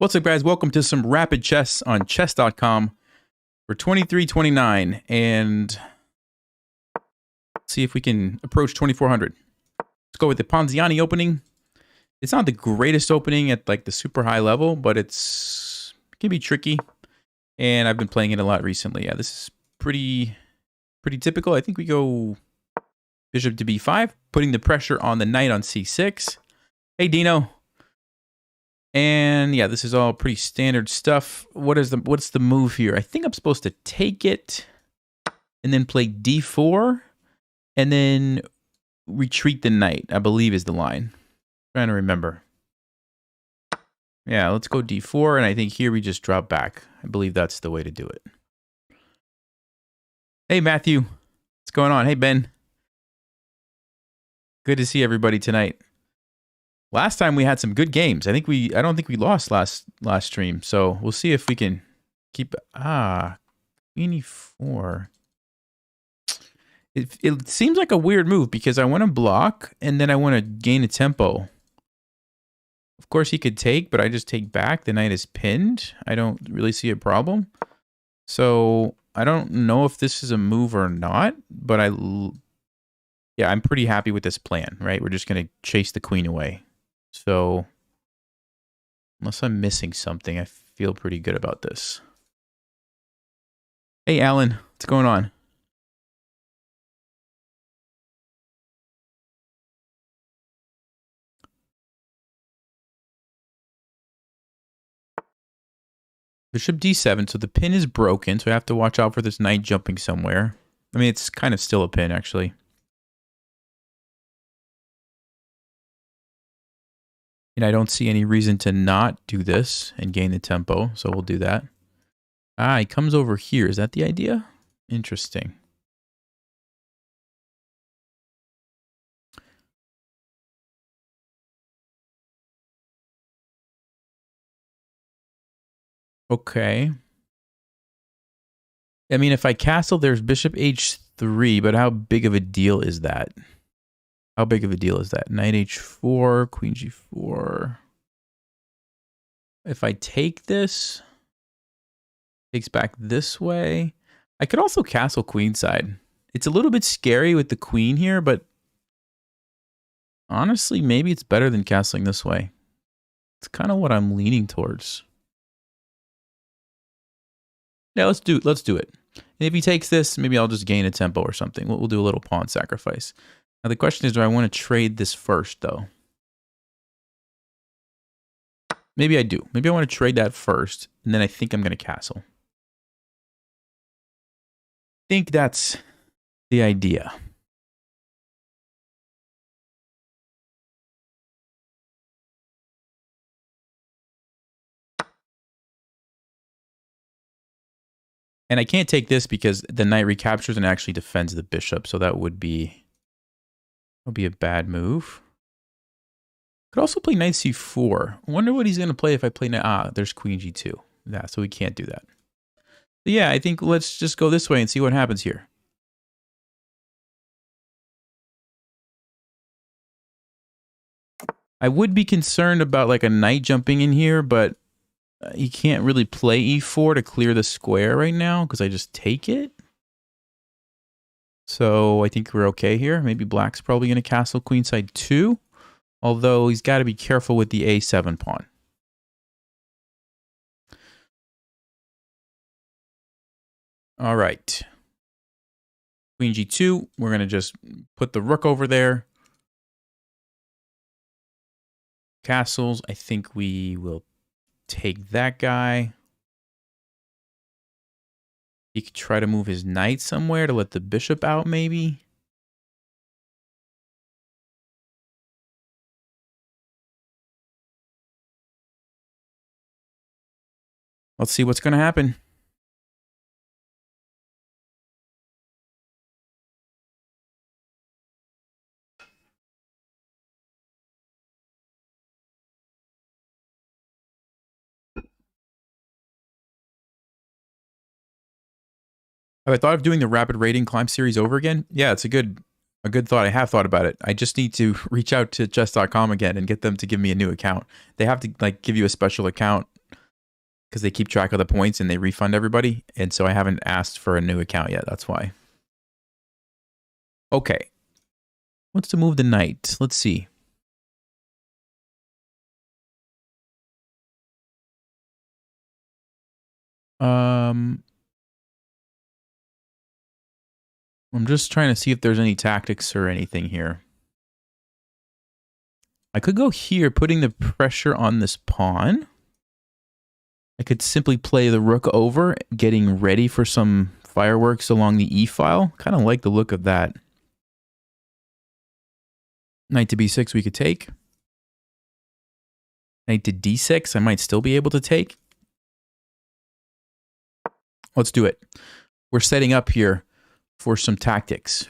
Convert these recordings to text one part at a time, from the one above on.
What's up, guys? Welcome to some Rapid Chess on chess.com for 23.29, and let's see if we can approach 2400. Let's go with the Ponziani opening. It's not the greatest opening at like the super high level, but it can be tricky, and I've been playing it a lot recently. Yeah, this is pretty typical. I think we go bishop to b5, putting the pressure on the knight on c6. Hey, Dino. And yeah, this is all pretty standard stuff. What's the move here? I think I'm supposed to take it and then play d4 and then retreat the knight, I believe is the line. I'm trying to remember. Yeah, let's go d4, and I think here we just drop back. I believe that's the way to do it. Hey, Matthew. What's going on? Hey, Ben. Good to see everybody tonight. Last time we had some good games. I don't think we lost last stream. So we'll see if we can keep queen e4. It seems like a weird move because I want to block and then I want to gain a tempo. Of course he could take, but I just take back. The knight is pinned. I don't really see a problem. So I don't know if this is a move or not, but yeah, I'm pretty happy with this plan, right? We're just going to chase the queen away. So, unless I'm missing something, I feel pretty good about this. Hey, Alan, what's going on? Bishop d7, so the pin is broken, so I have to watch out for this knight jumping somewhere. I mean, it's kind of still a pin, actually. And I don't see any reason to not do this and gain the tempo, so we'll do that. He comes over here. Is that the idea? Interesting. Okay. I mean, if I castle, there's bishop h3, but how big of a deal is that? How big of a deal is that? Knight h4, queen g4. If I take this, takes back this way. I could also castle queenside. It's a little bit scary with the queen here, but honestly, maybe it's better than castling this way. It's kind of what I'm leaning towards. Yeah, let's do it. And if he takes this, maybe I'll just gain a tempo or something. We'll do a little pawn sacrifice. Now the question is, do I want to trade this first, though? Maybe I do. Maybe I want to trade that first, and then I think I'm going to castle. I think that's the idea. And I can't take this because the knight recaptures and actually defends the bishop, so that would be a bad move. Could also play knight c4. I wonder what he's going to play if I play knight. There's queen g2. Yeah, so we can't do that. But yeah, I think let's just go this way and see what happens here. I would be concerned about like a knight jumping in here, but he can't really play e4 to clear the square right now because I just take it. So I think we're okay here. Maybe black's probably going to castle queenside 2, although he's got to be careful with the a7 pawn. All right. Queen g2, we're going to just put the rook over there. Castles, I think we will take that guy. He could try to move his knight somewhere to let the bishop out, maybe. Let's see what's going to happen. Have I thought of doing the rapid rating climb series over again? Yeah, it's a good thought. I have thought about it. I just need to reach out to chess.com again and get them to give me a new account. They have to like give you a special account because they keep track of the points and they refund everybody. And so I haven't asked for a new account yet. That's why. Okay. What's to move the knight? Let's see. I'm just trying to see if there's any tactics or anything here. I could go here, putting the pressure on this pawn. I could simply play the rook over, getting ready for some fireworks along the e-file. Kind of like the look of that. Knight to b6 we could take. Knight to d6 I might still be able to take. Let's do it. We're setting up here for some tactics.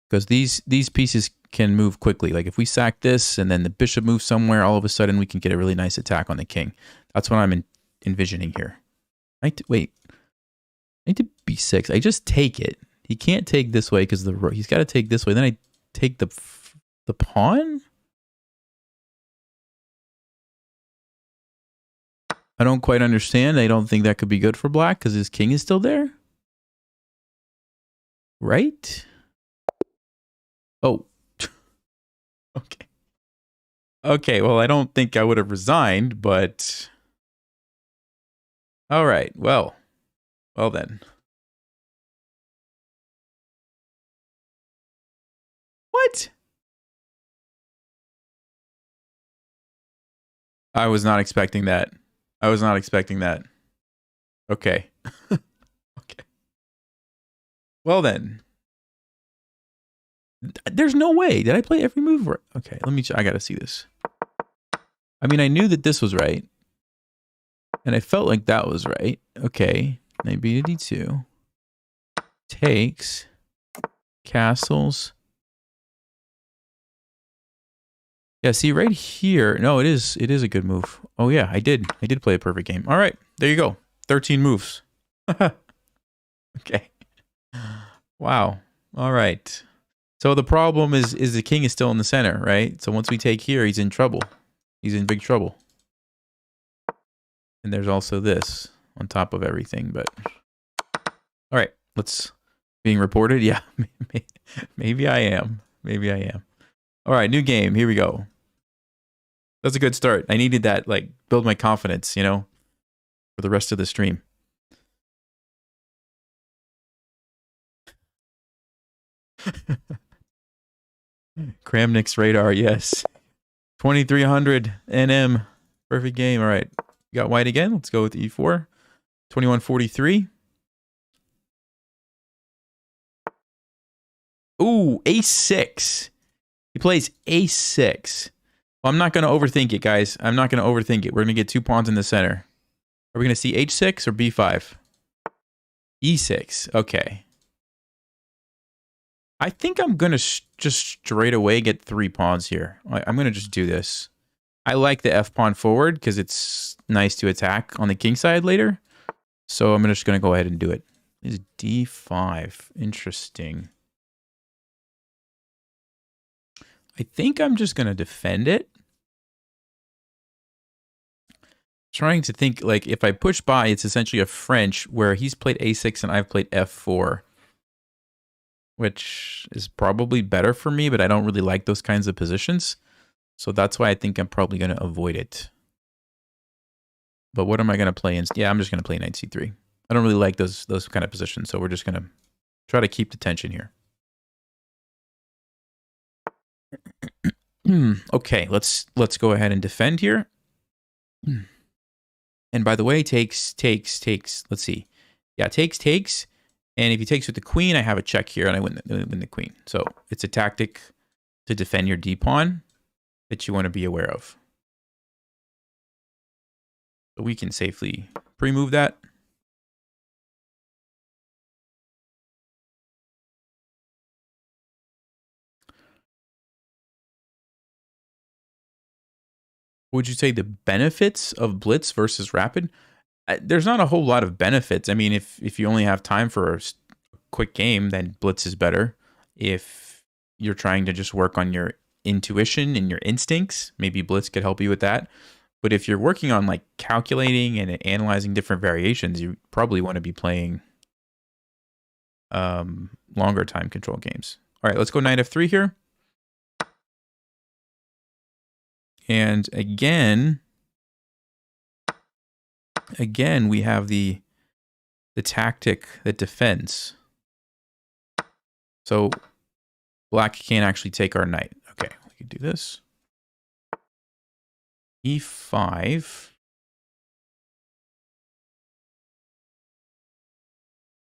Because these pieces can move quickly. Like if we sack this and then the bishop moves somewhere, all of a sudden we can get a really nice attack on the king. That's what I'm envisioning here. Knight to b6. I just take it. He can't take this way because he's got to take this way. Then I take the pawn? I don't quite understand. I don't think that could be good for black because his king is still there. Right? Oh. Okay. Okay, well, I don't think I would have resigned, but... All right, well then. What? I was not expecting that. I was not expecting that. Okay. Okay. Well then. There's no way. Did I play every move? Okay, let me I gotta see this. I mean, I knew that this was right. And I felt like that was right. Okay. Knight b to d2. Takes. Castles. Yeah, see right here. No, it is a good move. Oh yeah, I did play a perfect game. All right, there you go. 13 moves. Okay. Wow. All right. So the problem is the king is still in the center, right? So once we take here, he's in trouble. He's in big trouble. And there's also this on top of everything, but all right, let's being reported. Yeah, maybe I am. Maybe I am. All right, new game. Here we go. That's a good start. I needed that, like, build my confidence, you know, for the rest of the stream. Kramnik's radar, yes. 2300 NM. Perfect game. All right. We got white again. Let's go with e4. 2143. Ooh, a6. He plays a6. Well, I'm not going to overthink it, guys. I'm not going to overthink it. We're going to get 2 pawns in the center. Are we going to see h6 or b5? e6. Okay. I think I'm going to just straight away get 3 pawns here. I'm going to just do this. I like the f pawn forward because it's nice to attack on the king side later. So I'm just going to go ahead and do it. This is d5. Interesting. I think I'm just going to defend it. Trying to think, like, if I push by, it's essentially a French where he's played a6 and I've played f4. Which is probably better for me, but I don't really like those kinds of positions. So that's why I think I'm probably going to avoid it. But what am I going to play? Yeah, I'm just going to play knight c3. I don't really like those kind of positions, so we're just going to try to keep the tension here. Okay, let's go ahead and defend here. And by the way, takes. Let's see. Yeah, takes. And if he takes with the queen, I have a check here, and I win the queen. So it's a tactic to defend your d-pawn that you want to be aware of. So we can safely pre-move that. Would you say the benefits of blitz versus rapid? There's not a whole lot of benefits. I mean, if you only have time for a quick game, then blitz is better. If you're trying to just work on your intuition and your instincts, maybe blitz could help you with that. But if you're working on like calculating and analyzing different variations, you probably want to be playing longer time control games. All right, let's go knight f3 here. And again, we have the tactic that defends. So black can't actually take our knight. Okay, we can do this. E5.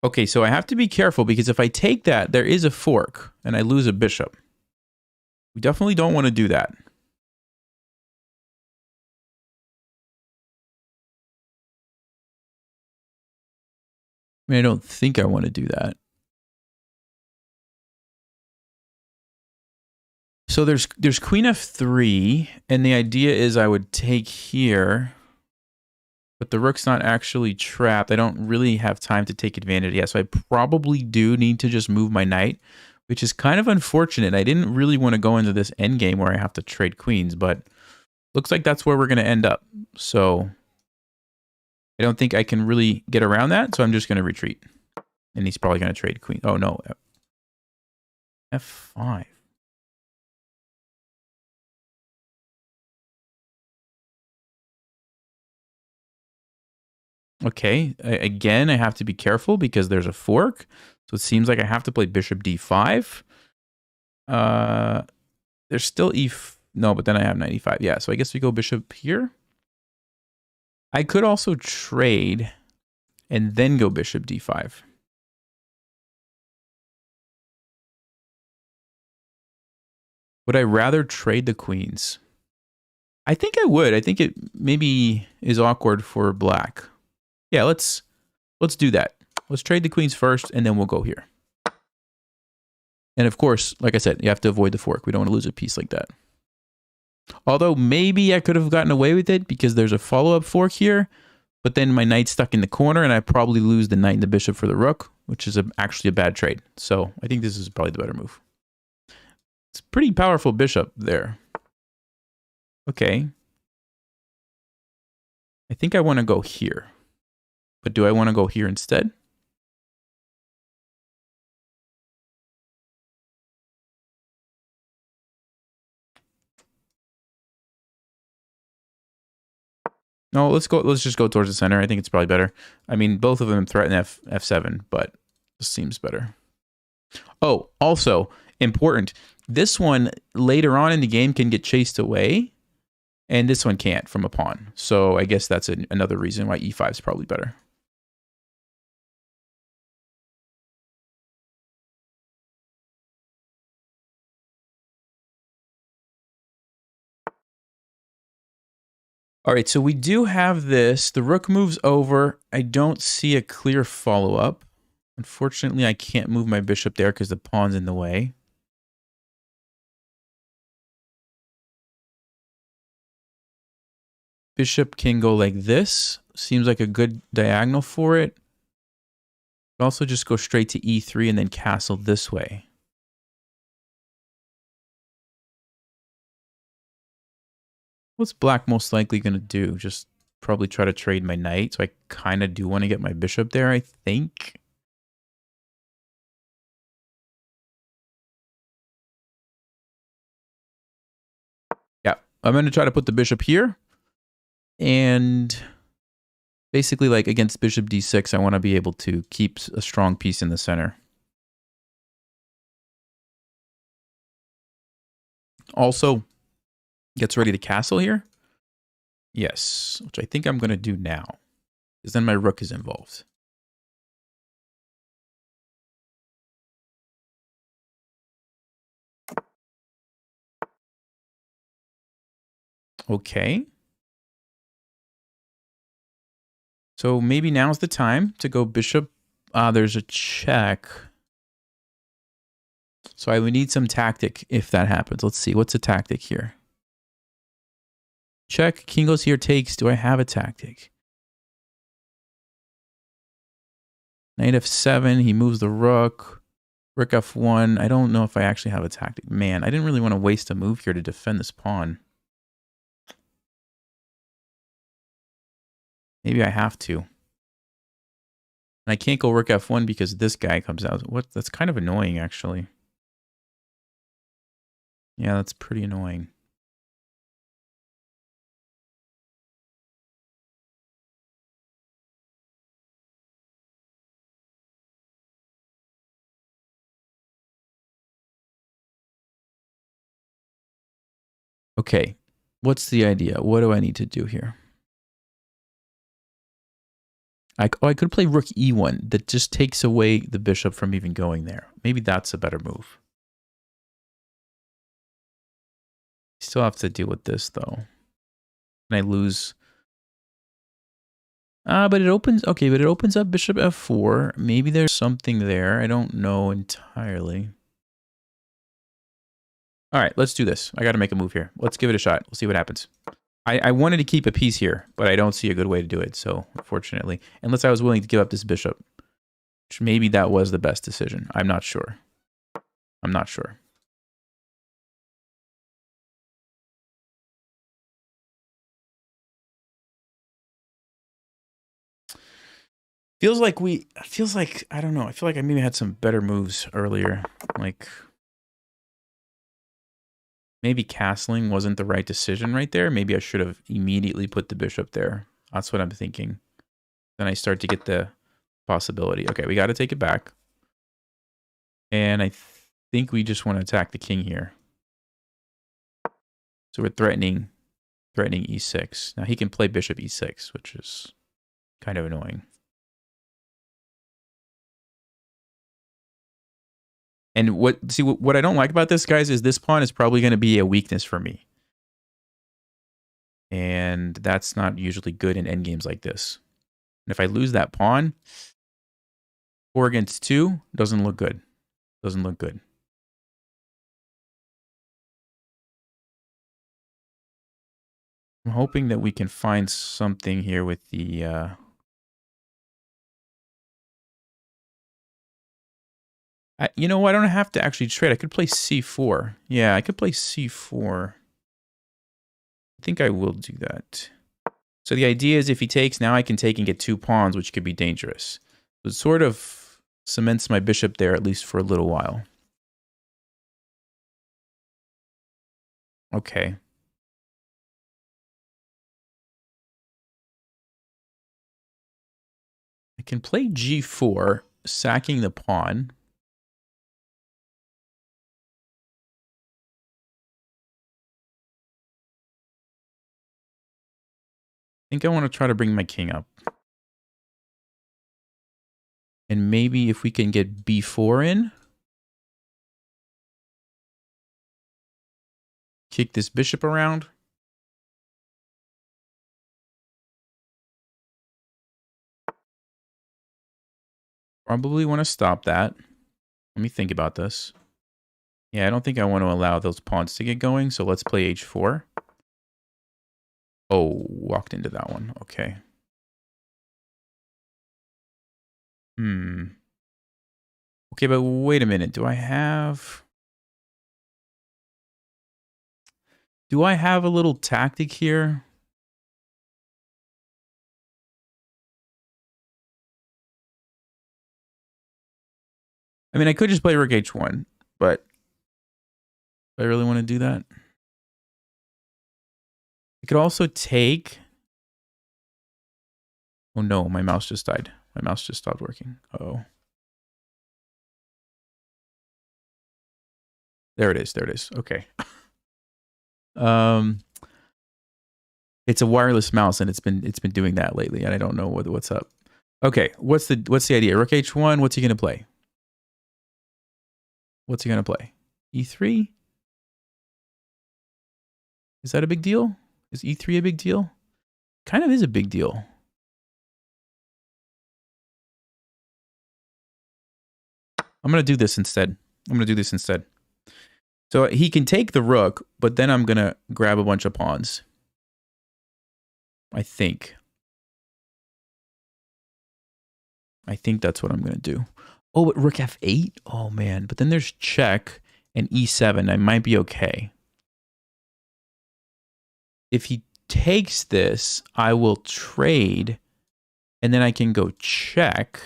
Okay, so I have to be careful because if I take that, there is a fork and I lose a bishop. We definitely don't want to do that. I mean, I don't think I want to do that. So there's queen f3, and the idea is I would take here, but the rook's not actually trapped. I don't really have time to take advantage yet, so I probably do need to just move my knight, which is kind of unfortunate. I didn't really want to go into this endgame where I have to trade queens, but looks like that's where we're going to end up. So I don't think I can really get around that, so I'm just going to retreat. And he's probably going to trade queen. Oh, no. F5. Okay, again, I have to be careful because there's a fork. So it seems like I have to play bishop d5. There's still no, but then I have knight e5. Yeah, so I guess we go bishop here. I could also trade and then go bishop d5. Would I rather trade the queens? I think I would. I think it maybe is awkward for black. Yeah, let's do that. Let's trade the queens first, and then we'll go here. And of course, like I said, you have to avoid the fork. We don't want to lose a piece like that. Although maybe I could have gotten away with it because there's a follow-up fork here, but then my knight's stuck in the corner, and I probably lose the knight and the bishop for the rook, which is actually a bad trade. So I think this is probably the better move. It's a pretty powerful bishop there. Okay. I think I want to go here. But do I want to go here instead? No, let's just go towards the center. I think it's probably better. I mean, both of them threaten f7, but this seems better. Oh, also important. This one later on in the game can get chased away, and this one can't from a pawn. So I guess that's another reason why e5 is probably better. All right, so we do have this. The rook moves over. I don't see a clear follow-up. Unfortunately, I can't move my bishop there because the pawn's in the way. Bishop can go like this. Seems like a good diagonal for it. Also just go straight to e3 and then castle this way. What's black most likely going to do? Just probably try to trade my knight. So I kind of do want to get my bishop there, I think. Yeah, I'm going to try to put the bishop here. And basically, like against bishop d6, I want to be able to keep a strong piece in the center. Also, gets ready to castle here. Yes, which I think I'm going to do now, because then my rook is involved. Okay. So maybe now's the time to go bishop. There's a check. So I would need some tactic if that happens. Let's see. What's a tactic here? Check. King goes here, takes. Do I have a tactic? Knight f7. He moves the rook. Rook f1. I don't know if I actually have a tactic. Man, I didn't really want to waste a move here to defend this pawn. Maybe I have to. And I can't go rook f1 because this guy comes out. What? That's kind of annoying, actually. Yeah, that's pretty annoying. Okay, what's the idea? What do I need to do here? I could play rook e1. That just takes away the bishop from even going there. Maybe that's a better move. Still have to deal with this, though. And I lose. But it opens... Okay, but it opens up bishop f4. Maybe there's something there. I don't know entirely. All right, let's do this. I got to make a move here. Let's give it a shot. We'll see what happens. I wanted to keep a piece here, but I don't see a good way to do it, so unfortunately. Unless I was willing to give up this bishop. Which maybe that was the best decision. I'm not sure. I'm not sure. Feels like I don't know. I feel like I maybe had some better moves earlier. Like, maybe castling wasn't the right decision right there. Maybe I should have immediately put the bishop there. That's what I'm thinking. Then I start to get the possibility. Okay, we got to take it back. And I think we just want to attack the king here. So we're threatening e6. Now he can play bishop e6, which is kind of annoying. And what I don't like about this, guys, is this pawn is probably going to be a weakness for me. And that's not usually good in endgames like this. And if I lose that pawn, 4 against 2 doesn't look good. Doesn't look good. I'm hoping that we can find something here with the... you know, I don't have to actually trade. I could play c4. Yeah, I could play c4. I think I will do that. So the idea is if he takes, now I can take and get 2 pawns, which could be dangerous. So it sort of cements my bishop there, at least for a little while. Okay. I can play g4, sacking the pawn. I think I want to try to bring my king up. And maybe if we can get b4 in. Kick this bishop around. Probably want to stop that. Let me think about this. Yeah, I don't think I want to allow those pawns to get going, so let's play h4. Oh, walked into that one. Okay. Okay, but wait a minute. Do I have a little tactic here? I mean, I could just play rook h1, but do I really want to do that? I could also take... Oh no, my mouse just died. My mouse just stopped working. Uh-oh. There it is. There it is. Okay. It's a wireless mouse, and it's been doing that lately, and I don't know what's up. Okay, what's the idea? Rook h1. What's he gonna play? What's he gonna play? e3. Is that a big deal? Is e3 a big deal? Kind of is a big deal. I'm gonna do this instead. So he can take the rook, but then I'm gonna grab a bunch of pawns. I think that's what I'm gonna do. Oh, but rook f8? Oh man, but then there's check and e7. I might be okay. If he takes this, I will trade And then I can go check.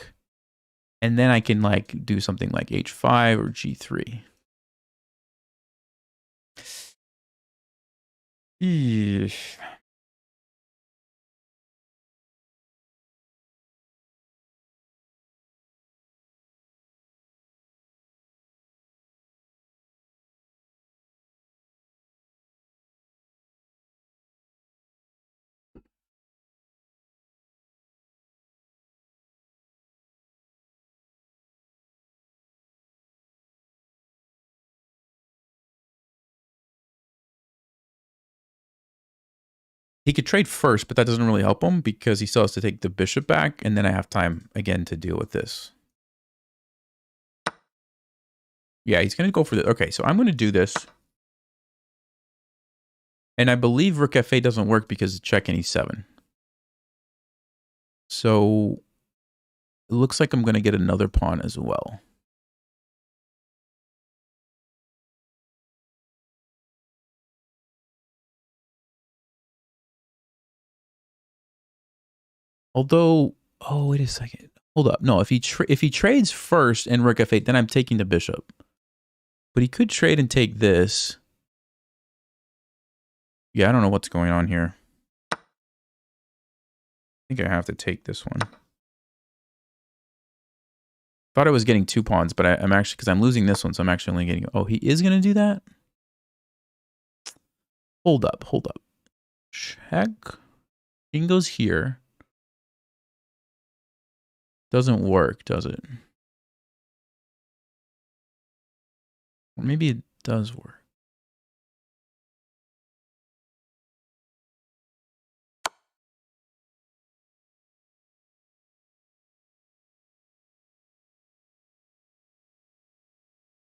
And then I can like do something like h5 or g3. Eesh. He could trade first, but that doesn't really help him because he still has to take the bishop back, and then I have time again to deal with this. Yeah, he's going to go for the... Okay, so I'm going to do this. And I believe rook f8 doesn't work because it's check and e7. So it looks like I'm going to get another pawn as well. Although, oh, wait a second. Hold up. No, if he trades first and rook f8, then I'm taking the bishop. But he could trade and take this. Yeah, I don't know what's going on here. I think I have to take this one. Thought I was getting 2 pawns, but I'm actually, because I'm losing this one, so I'm actually only getting... Oh, he is going to do that? Hold up. Check. King goes here. Doesn't work, does it? Or maybe it does work.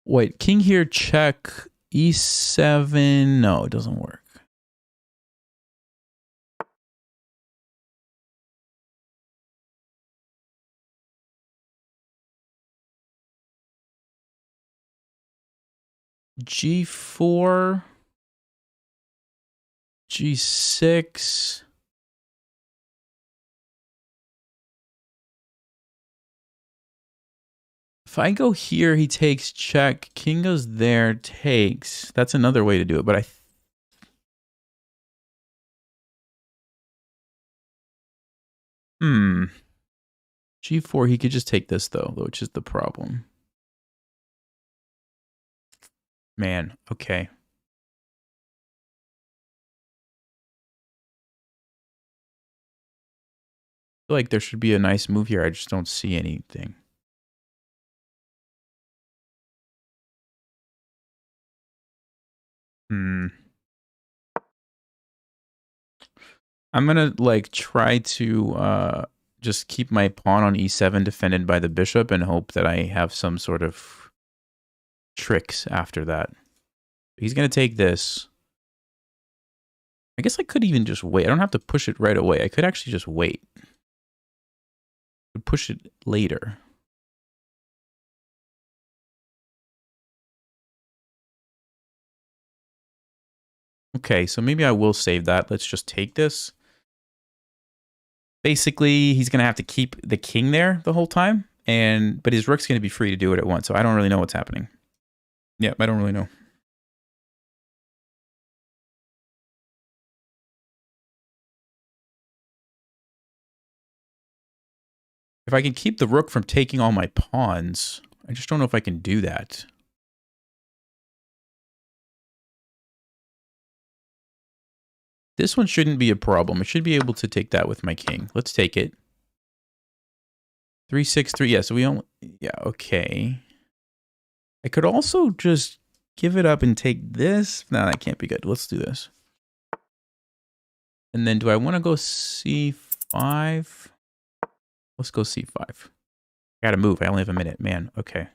Wait, king here, check, e7. No, it doesn't work. g4, g6. If I go here, he takes check. King goes there, takes. That's another way to do it, but g4, he could just take this, though, which is the problem. Man, okay. I feel like there should be a nice move here. I just don't see anything. I'm gonna like try to just keep my pawn on e7 defended by the bishop and hope that I have some sort of tricks after that. He's gonna take this. I guess I could even just wait. I don't have to push it right away. I could actually just wait. I could push it later. Okay, so maybe I will save that. Let's just take this. Basically, he's going to have to keep the king there the whole time, but his rook's going to be free to do it at once, so I don't really know what's happening. Yeah, I don't really know. If I can keep the rook from taking all my pawns, I just don't know if I can do that. This one shouldn't be a problem. I should be able to take that with my king. Let's take it. 3-6-3. Yeah, so we only... Yeah, okay. I could also just give it up and take this. No, that can't be good. Let's do this. And then do I want to go c5? Let's go c5. I gotta move. I only have a minute. Man, okay.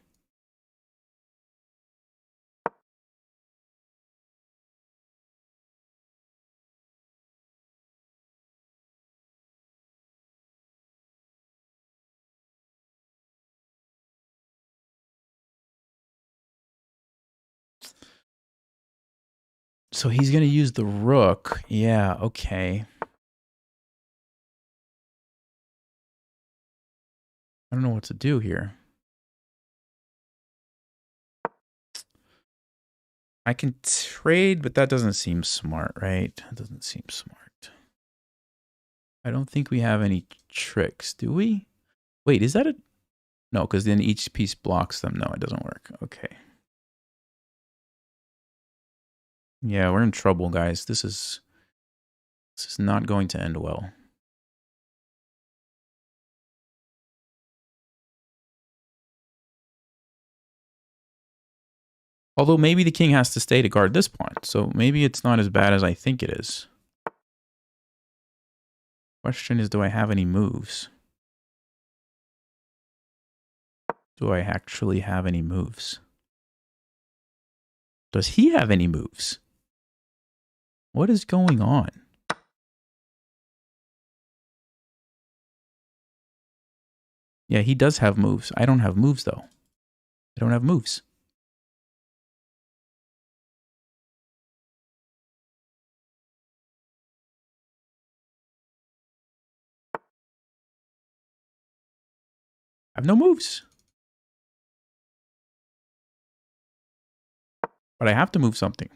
So he's going to use the rook. Yeah, okay. I don't know what to do here. I can trade, but that doesn't seem smart, right? It doesn't seem smart. I don't think we have any tricks, do we? Wait, is that a... No, because then each piece blocks them. No, it doesn't work. Okay. Yeah, we're in trouble, guys. This is not going to end well. Although maybe the king has to stay to guard this pawn, so maybe it's not as bad as I think it is. Question is, do I have any moves? Do I actually have any moves? Does he have any moves? What is going on? Yeah, he does have moves. I don't have moves, though. I don't have moves. I have no moves. But I have to move something.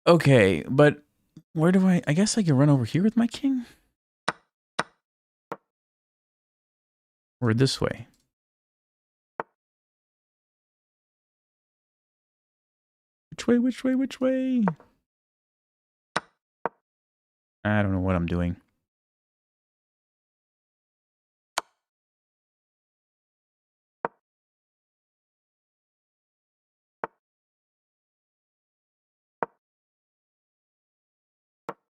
Okay, but where do I guess I can run over here with my king? Or this way? Which way, which way, which way? I don't know what I'm doing.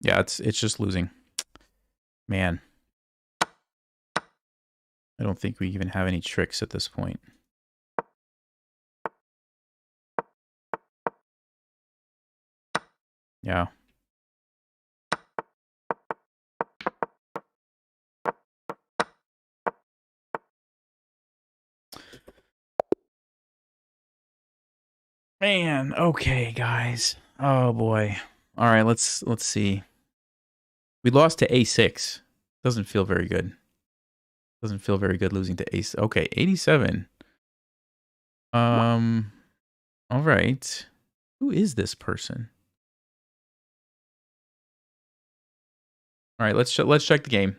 Yeah, it's just losing. Man. I don't think we even have any tricks at this point. Yeah. Man, okay, guys. Oh boy. All right, let's see. We lost to A6. Doesn't feel very good. Doesn't feel very good losing to A6. Okay, 87. All right. Who is this person? All right, let's check the game.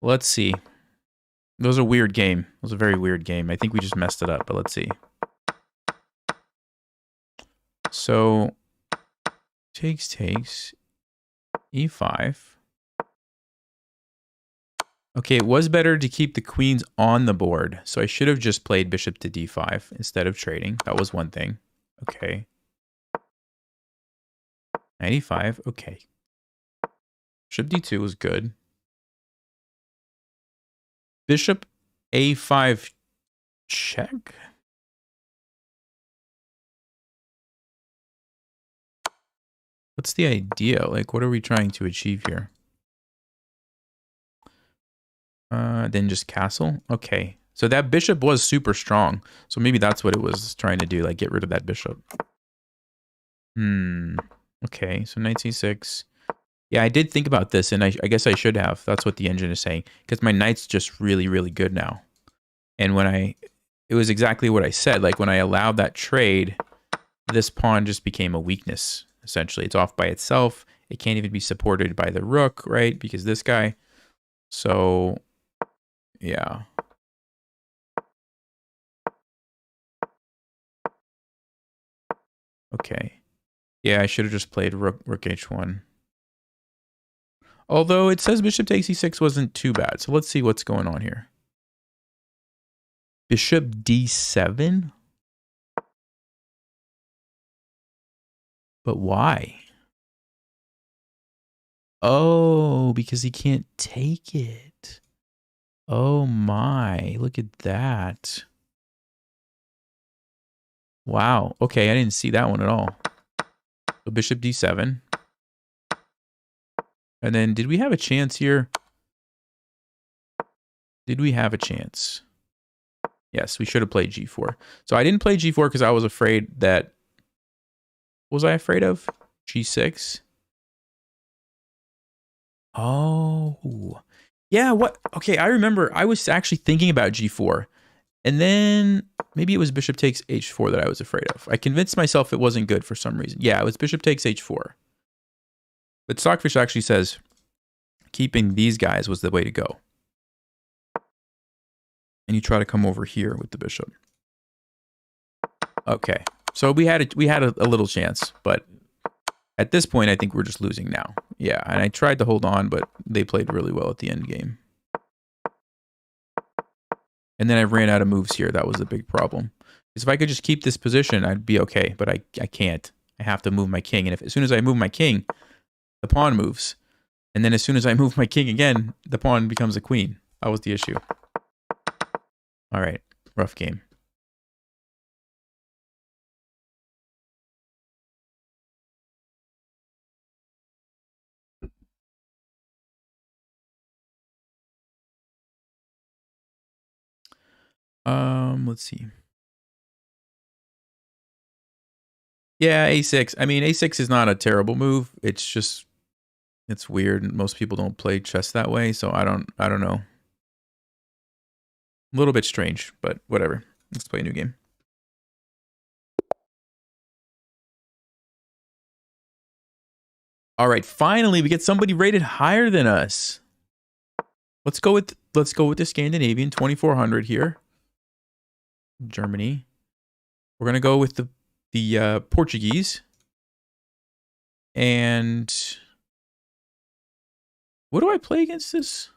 Let's see. It was a weird game. It was a very weird game. I think we just messed it up, but let's see. So, takes, E5. Okay, it was better to keep the queens on the board, so I should have just played bishop to D5 instead of trading. That was one thing. Okay. 95, okay. Bishop D2 was good. Bishop A5 check? What's the idea? Like, what are we trying to achieve here? Then just castle? Okay. So that bishop was super strong. So maybe that's what it was trying to do, like get rid of that bishop. Okay, so knight c6. Yeah, I did think about this, and I guess I should have. That's what the engine is saying. Because my knight's just really, really good now. And when it was exactly what I said. Like, when I allowed that trade, this pawn just became a weakness, essentially. It's off by itself. It can't even be supported by the rook, right? Because this guy. So, yeah. Okay. Yeah, I should have just played rook h1. Although it says bishop takes e6 wasn't too bad. So let's see what's going on here. Bishop d7? But why? Oh, because he can't take it. Oh my, look at that. Wow. Okay, I didn't see that one at all. So bishop d7. And then did we have a chance here? Did we have a chance? Yes, we should have played g4. So I didn't play g4 because I was afraid that... What was I afraid of? G6. Oh. Yeah, what? Okay, I remember I was actually thinking about G4. And then maybe it was bishop takes H4 that I was afraid of. I convinced myself it wasn't good for some reason. Yeah, it was bishop takes H4. But Stockfish actually says keeping these guys was the way to go. And you try to come over here with the bishop. Okay, so we had a little chance, but at this point, I think we're just losing now. Yeah, and I tried to hold on, but they played really well at the end game. And then I ran out of moves here. That was the big problem. Because if I could just keep this position, I'd be okay, but I can't. I have to move my king, and as soon as I move my king, the pawn moves. And then as soon as I move my king again, the pawn becomes a queen. That was the issue. All right, rough game. Let's see. Yeah, A6. I mean, A6 is not a terrible move. It's just, it's weird. Most people don't play chess that way, so I don't know. A little bit strange, but whatever. Let's play a new game. All right, finally we get somebody rated higher than us. Let's go with the Scandinavian 2400 here. Germany. We're gonna go with the Portuguese. And what do I play against this?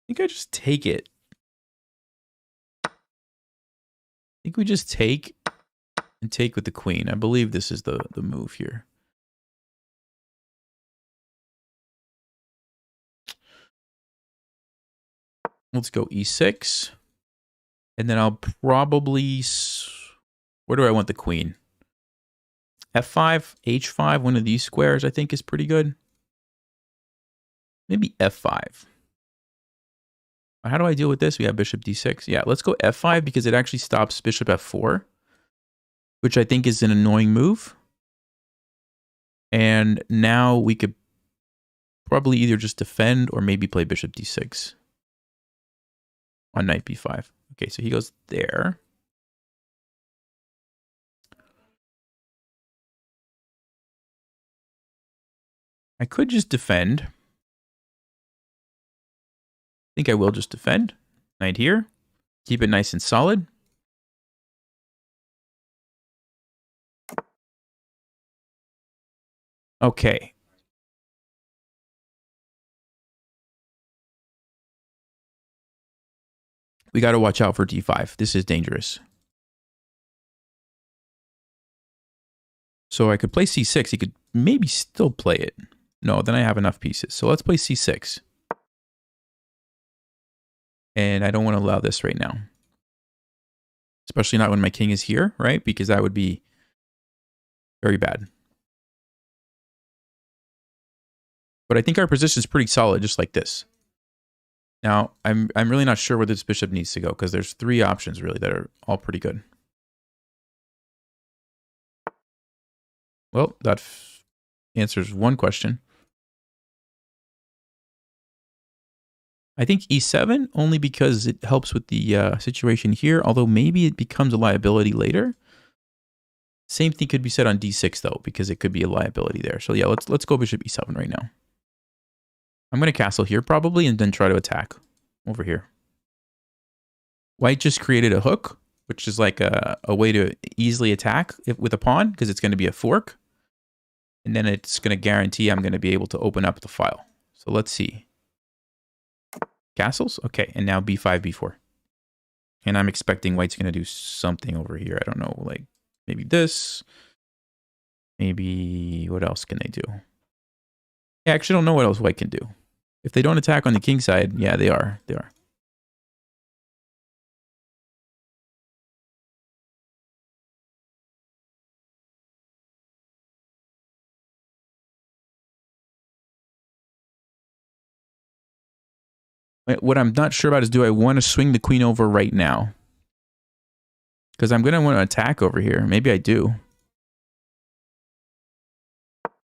I think I just take it. I think we just take and take with the queen. I believe this is the move here. Let's go E6. And then I'll probably... Where do I want the queen? F5, H5, one of these squares I think is pretty good. Maybe F5. How do I deal with this? We have bishop D6. Yeah, let's go F5 because it actually stops bishop F4, which I think is an annoying move. And now we could probably either just defend or maybe play bishop D6 on knight B5. Okay, so he goes there. I could just defend. I think I will just defend. Knight here. Keep it nice and solid. Okay. We got to watch out for D5. This is dangerous. So I could play C6. He could maybe still play it. No, then I have enough pieces. So let's play C6. And I don't want to allow this right now. Especially not when my king is here, right? Because that would be very bad. But I think our position is pretty solid, just like this. Now, I'm really not sure where this bishop needs to go, because there's three options, really, that are all pretty good. Well, that answers one question. I think E7, only because it helps with the situation here, although maybe it becomes a liability later. Same thing could be said on D6, though, because it could be a liability there. So yeah, let's go bishop E7 right now. I'm going to castle here, probably, and then try to attack over here. White just created a hook, which is like a way to easily attack with a pawn, because it's going to be a fork. And then it's going to guarantee I'm going to be able to open up the file. So let's see. Castles? Okay, and now B5, B4. And I'm expecting white's going to do something over here. I don't know, like maybe this. Maybe what else can they do? I actually don't know what else white can do. If they don't attack on the king side, yeah, they are. They are. What I'm not sure about is, do I want to swing the queen over right now? Because I'm going to want to attack over here. Maybe I do.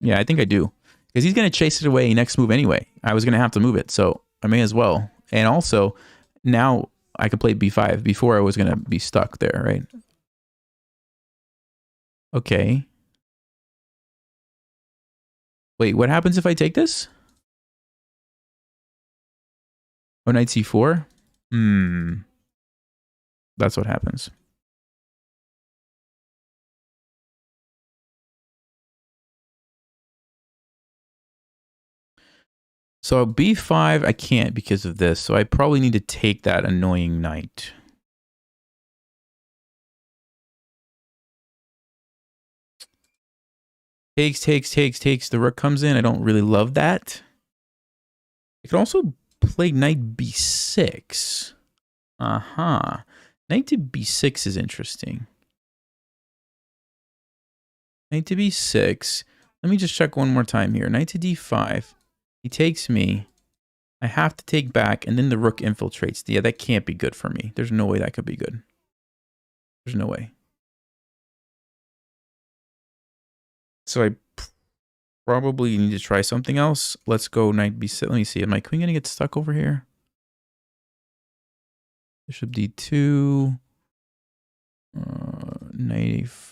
Yeah, I think I do. Because he's going to chase it away next move anyway. I was going to have to move it, so I may as well. And also, now I could play b5. Before I was going to be stuck there, right? Okay. Wait, what happens if I take this? Oh, knight c4? That's what happens. So b5, I can't because of this. So I probably need to take that annoying knight. Takes. The rook comes in. I don't really love that. I could also play knight b6. Knight to b6 is interesting. Knight to b6. Let me just check one more time here. Knight to d5. He takes me. I have to take back, and then the rook infiltrates. Yeah, that can't be good for me. There's no way that could be good. There's no way. So I probably need to try something else. Let's go knight b6. Let me see. Am my queen going to get stuck over here? Bishop d2. Knight a4.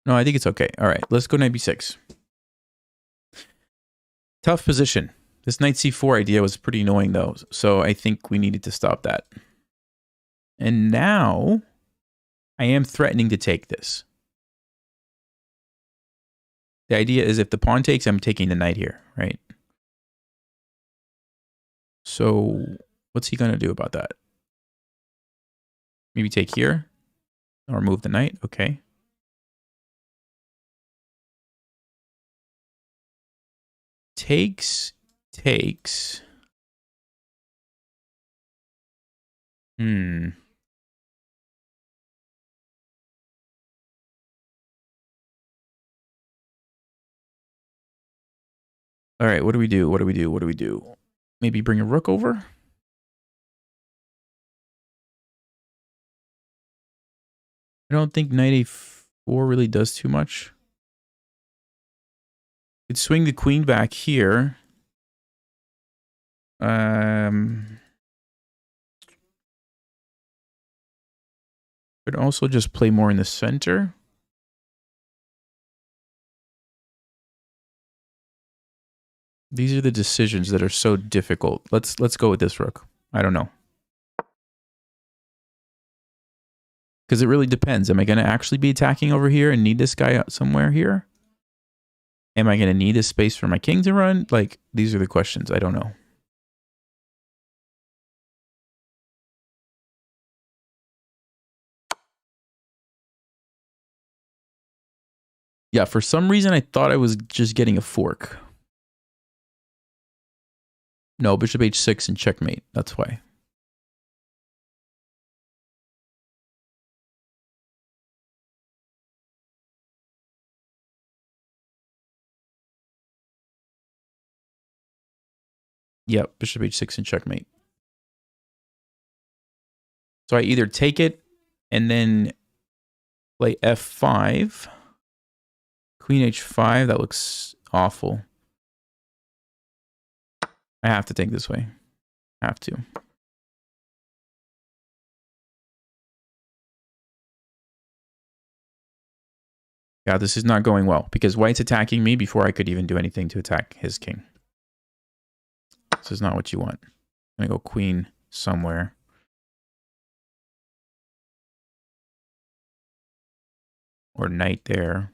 No, I think it's okay. All right, let's go knight b6. Tough position. This knight c4 idea was pretty annoying, though. So I think we needed to stop that. And now I am threatening to take this. The idea is if the pawn takes, I'm taking the knight here, right? So what's he going to do about that? Maybe take here or move the knight. Okay. Takes. All right, what do we do? Maybe bring a rook over? I don't think knight a4 really does too much. Could swing the queen back here. Could also just play more in the center. These are the decisions that are so difficult. Let's go with this rook. I don't know. Because it really depends. Am I going to actually be attacking over here and need this guy somewhere here? Am I going to need a space for my king to run? Like, these are the questions. I don't know. Yeah, for some reason, I thought I was just getting a fork. No, bishop h6 and checkmate. That's why. Yep, bishop h6 and checkmate. So I either take it and then play f5. Queen h5, that looks awful. I have to take this way. Have to. Yeah, this is not going well because white's attacking me before I could even do anything to attack his king. This is not what you want. I'm going to go queen somewhere. Or knight there.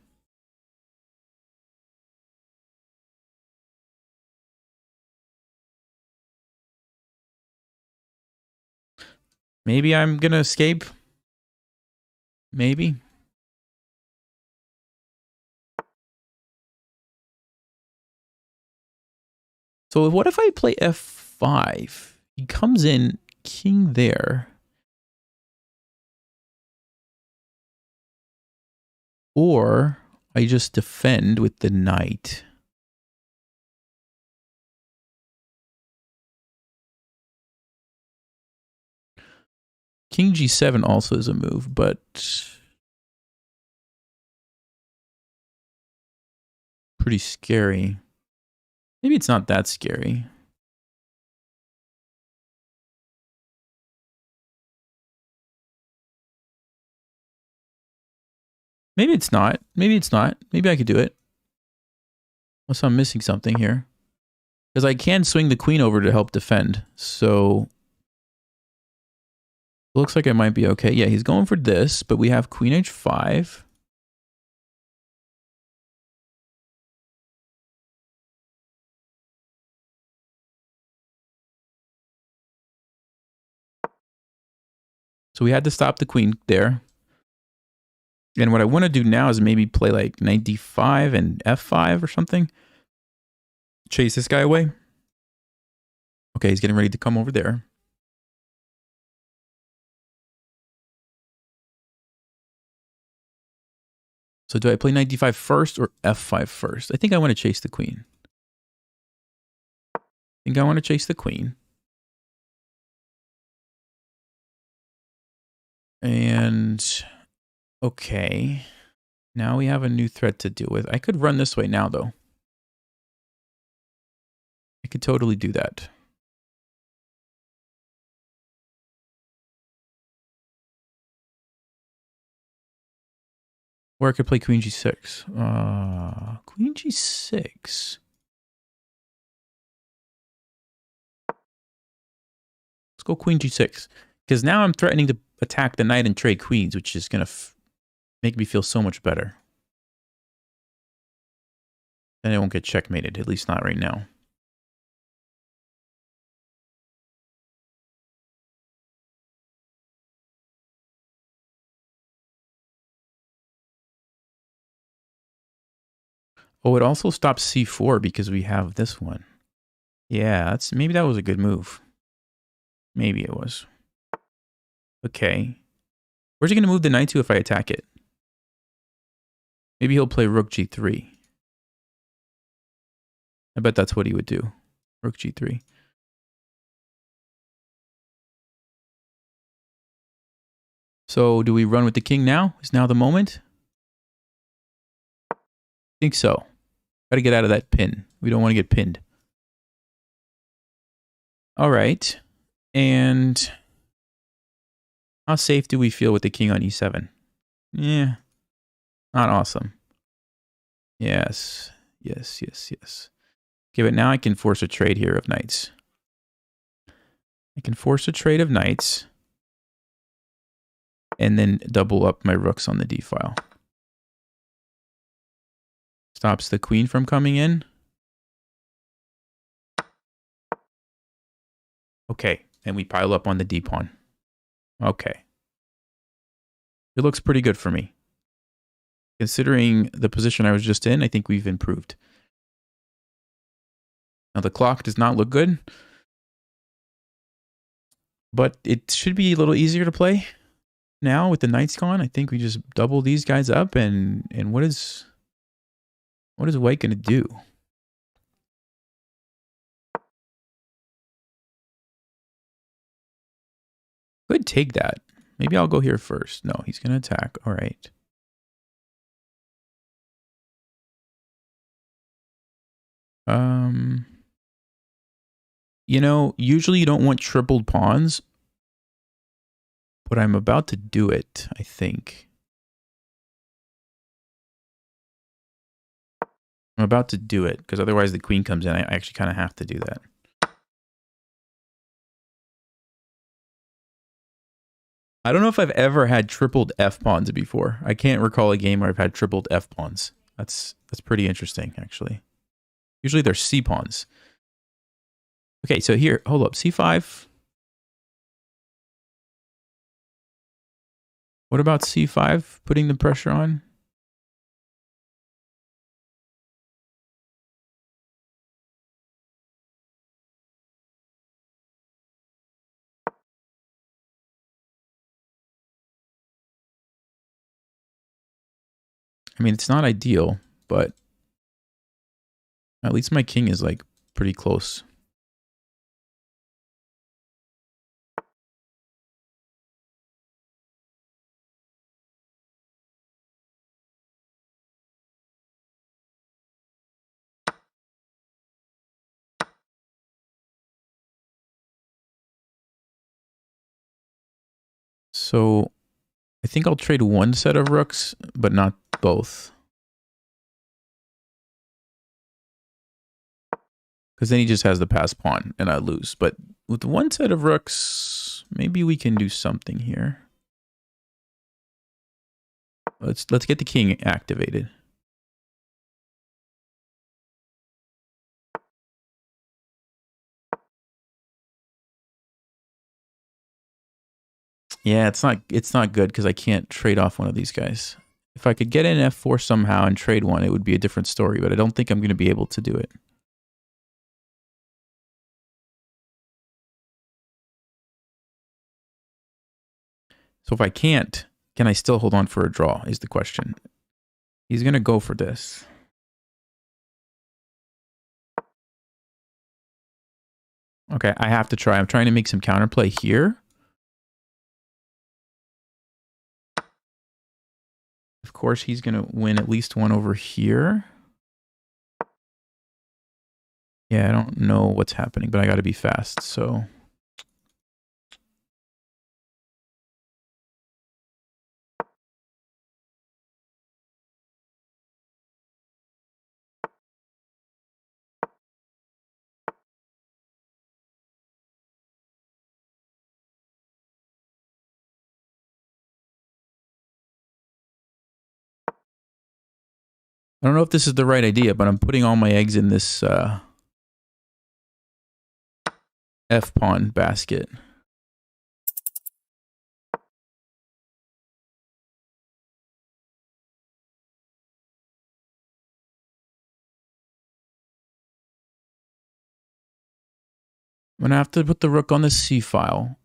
Maybe I'm going to escape. Maybe. So what if I play f5? He comes in, king there. Or I just defend with the knight. King g7 also is a move, but pretty scary. Maybe it's not that scary. Maybe it's not. Maybe it's not. Maybe I could do it. Unless I'm missing something here. Because I can swing the queen over to help defend. So it looks like I might be okay. Yeah, he's going for this, but we have queen h5. So we had to stop the queen there. And what I want to do now is maybe play like knight d5 and f5 or something. Chase this guy away. Okay, he's getting ready to come over there. So do I play knight d5 first or f5 first? I think I want to chase the queen. And okay. Now we have a new threat to deal with. I could run this way now, though. I could totally do that. Or I could play queen g6. Queen g6. Let's go queen g6. Because now I'm threatening to attack the knight and trade queens, which is going to make me feel so much better. Then I won't get checkmated, at least not right now. Oh, it also stops c4 because we have this one. Yeah, maybe that was a good move. Maybe it was. Okay. Where's he going to move the knight to if I attack it? Maybe he'll play rook g3. I bet that's what he would do. Rook g3. So do we run with the king now? Is now the moment? I think so. Got to get out of that pin. We don't want to get pinned. All right. And how safe do we feel with the king on e7? Yeah. Not awesome. Yes. Yes, yes, yes. Okay, but now I can force a trade here of knights. I can force a trade of knights. And then double up my rooks on the d file. Stops the queen from coming in. Okay, and we pile up on the d pawn. Okay. It looks pretty good for me. Considering the position I was just in, I think we've improved. Now the clock does not look good. But it should be a little easier to play now with the knights gone. I think we just double these guys up and what is white going to do? Could take that. Maybe I'll go here first. No, he's going to attack. All right. You know, usually you don't want tripled pawns, but I'm about to do it, I think. I'm about to do it, because otherwise the queen comes in. I actually kind of have to do that. I don't know if I've ever had tripled f-pawns before. I can't recall a game where I've had tripled f-pawns. That's pretty interesting, actually. Usually they're c-pawns. Okay, so here, hold up, c5. What about c5, putting the pressure on? I mean, it's not ideal, but at least my king is like pretty close. So I think I'll trade one set of rooks, but not both. Because then he just has the pass pawn and I lose. But with one set of rooks, maybe we can do something here. Let's get the king activated. Yeah, it's not good because I can't trade off one of these guys. If I could get in F4 somehow and trade one, it would be a different story, but I don't think I'm going to be able to do it. So if I can't, can I still hold on for a draw is the question. He's going to go for this. Okay, I have to try. I'm trying to make some counterplay here. Of course, he's going to win at least one over here. Yeah, I don't know what's happening, but I got to be fast, so... I don't know if this is the right idea, but I'm putting all my eggs in this F-pawn basket. I'm going to have to put the rook on the C file.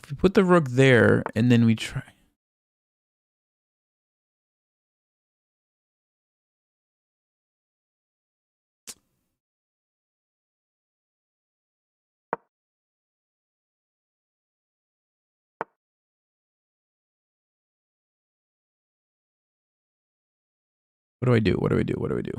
If we put the rook there, and then we try... What do I do? What do I do? What do I do?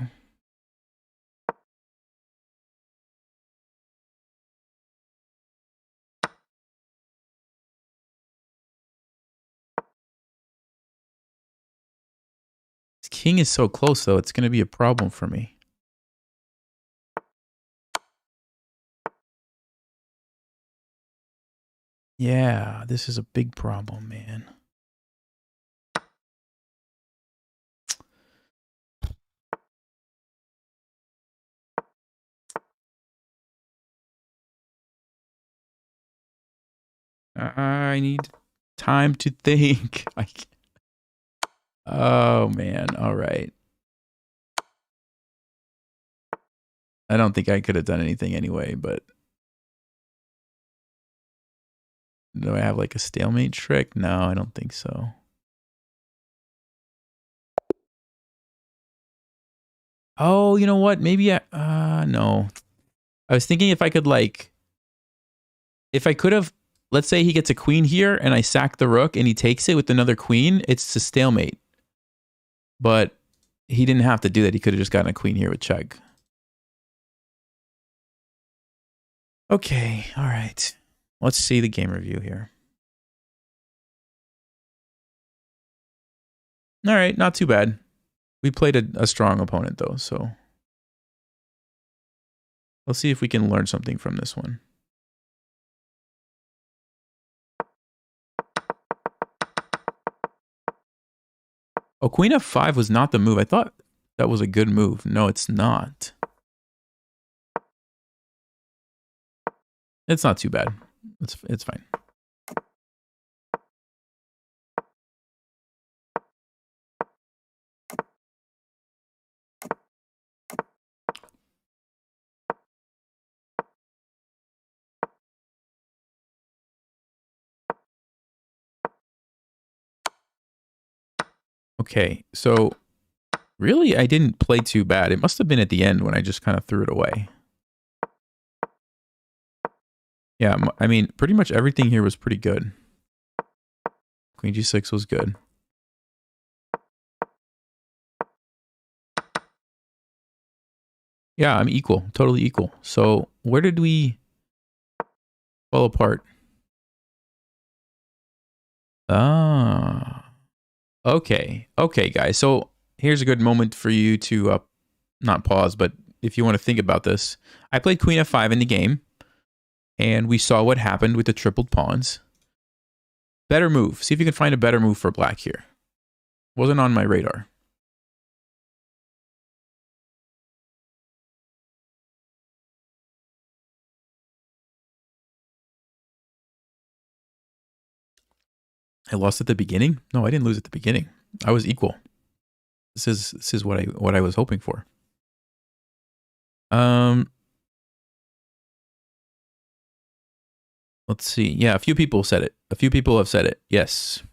This king is so close, though. It's going to be a problem for me. Yeah, this is a big problem, man. I need time to think. Oh, man. All right. I don't think I could have done anything anyway, but... Do I have like a stalemate trick? No, I don't think so. Oh, you know what? Maybe no. I was thinking if I could like... If I could have... Let's say he gets a queen here and I sack the rook and he takes it with another queen. It's a stalemate. But he didn't have to do that. He could have just gotten a queen here with check. Okay, all right. Let's see the game review here. All right, not too bad. We played a strong opponent, though, so... Let's see if we can learn something from this one. Oh, queen f5 was not the move. I thought that was a good move. No, it's not. It's not too bad. It's fine. Okay, so really I didn't play too bad. It must have been at the end when I just kind of threw it away. Yeah, I mean, pretty much everything here was pretty good. Queen g6 was good. Yeah, I'm equal. Totally equal. So where did we fall apart? Ah. Okay. Okay, guys. So here's a good moment for you to not pause, but if you want to think about this. I played queen f5 in the game, and we saw what happened with the tripled pawns. Better move. See if you can find a better move for black here. Wasn't on my radar. I lost at the beginning? No, I didn't lose at the beginning. I was equal. This is what I was hoping for. Let's see. Yeah, a few people said it. A few people have said it. Yes.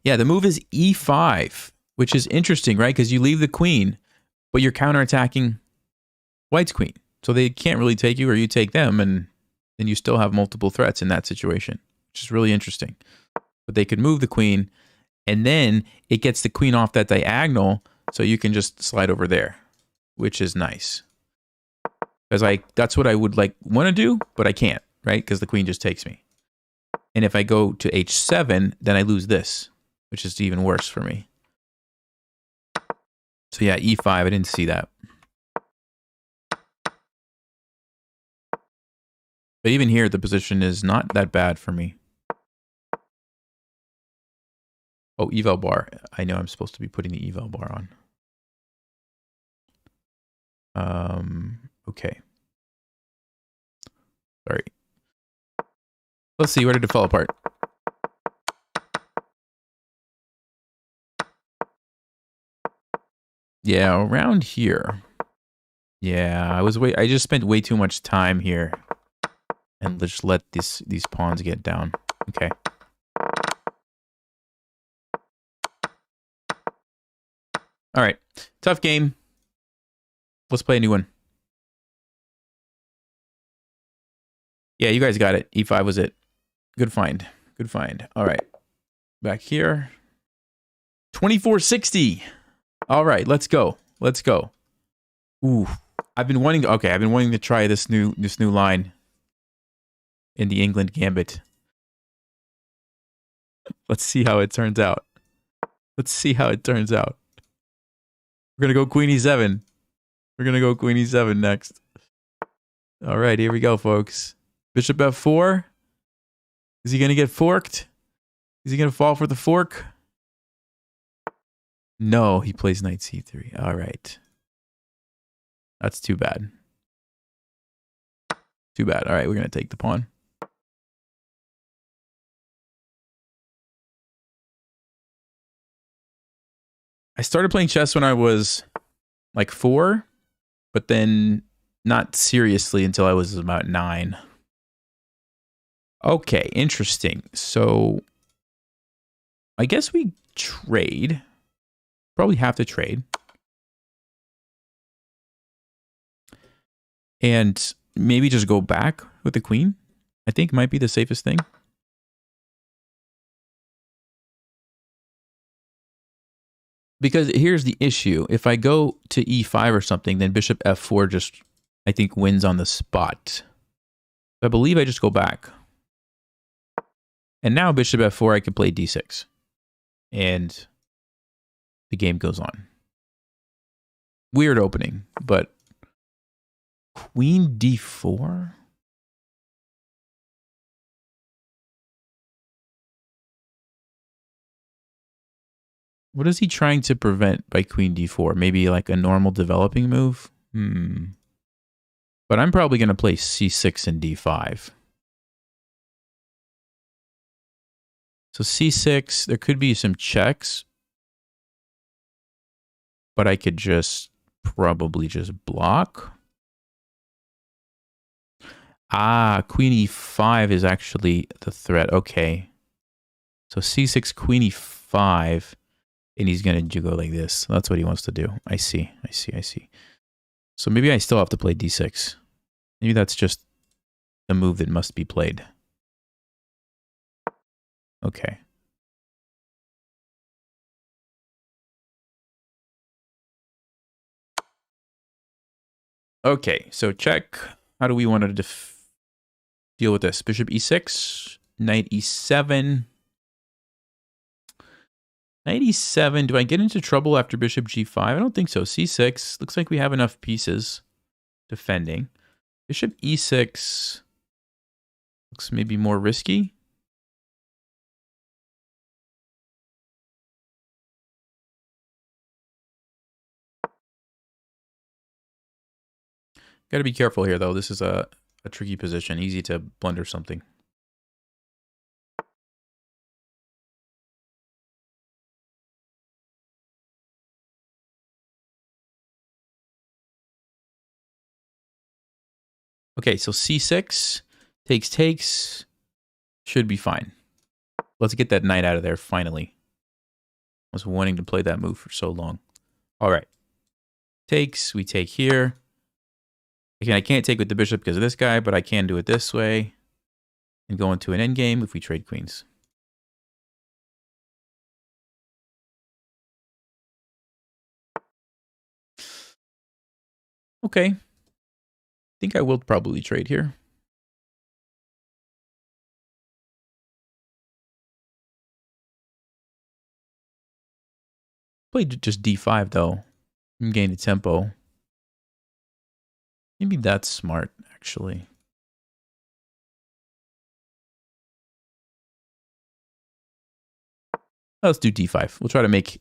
Yeah, the move is e5, which is interesting, right? Because you leave the queen, but you're counterattacking white's queen. So they can't really take you, or you take them, and then you still have multiple threats in that situation, which is really interesting. But they could move the queen, and then it gets the queen off that diagonal, so you can just slide over there, which is nice. Because that's what I would want to do, but I can't, right? Because the queen just takes me. And if I go to h7, then I lose this, which is even worse for me. So yeah, e5, I didn't see that. But even here, the position is not that bad for me. Oh, eval bar. I know I'm supposed to be putting the eval bar on. Okay. Sorry. Let's see, where did it fall apart? Yeah, around here. Yeah, I just spent way too much time here. And just let these pawns get down. Okay. All right. Tough game. Let's play a new one. Yeah, you guys got it. E5 was it. Good find. Good find. All right. Back here. 2460. All right, let's go. Let's go. Ooh. I've been wanting to try this new line in the England Gambit. Let's see how it turns out. Let's see how it turns out. We're going to go queen e7. We're going to go queen e7 next. All right, here we go, folks. Bishop f4. Is he going to get forked? Is he going to fall for the fork? No, he plays knight c3. All right. That's too bad. Too bad. All right, we're going to take the pawn. I started playing chess when I was like 4, but then not seriously until I was about 9. Okay, interesting. So I guess we trade. Probably have to trade. And maybe just go back with the queen. I think might be the safest thing. Because here's the issue. If I go to e5 or something, then bishop f4 just, I think, wins on the spot. I believe I just go back. And now bishop f4, I can play d6. And the game goes on. Weird opening, but queen d4? What is he trying to prevent by queen d4? Maybe like a normal developing move? But I'm probably going to play c6 and d5. So c6, there could be some checks. But I could just probably just block. Ah, queen e5 is actually the threat. Okay. So c6, queen e5. And he's going to go like this. That's what he wants to do. I see. So maybe I still have to play d6. Maybe that's just the move that must be played. Okay. Okay, so check. How do we want to deal with this? Bishop e6, knight e7. Knight e7. Do I get into trouble after bishop g5? I don't think so. c6. Looks like we have enough pieces defending. Bishop e6 looks maybe more risky. Got to be careful here, though. This is a tricky position. Easy to blunder something. Okay, so c6 takes. Should be fine. Let's get that knight out of there, finally. I was wanting to play that move for so long. All right. Takes. We take here. Again, I can't take with the bishop because of this guy, but I can do it this way and go into an endgame if we trade queens. Okay. I think I will probably trade here. Played just d5 though. And gain the tempo. Maybe that's smart, actually. Let's do d5. We'll try to make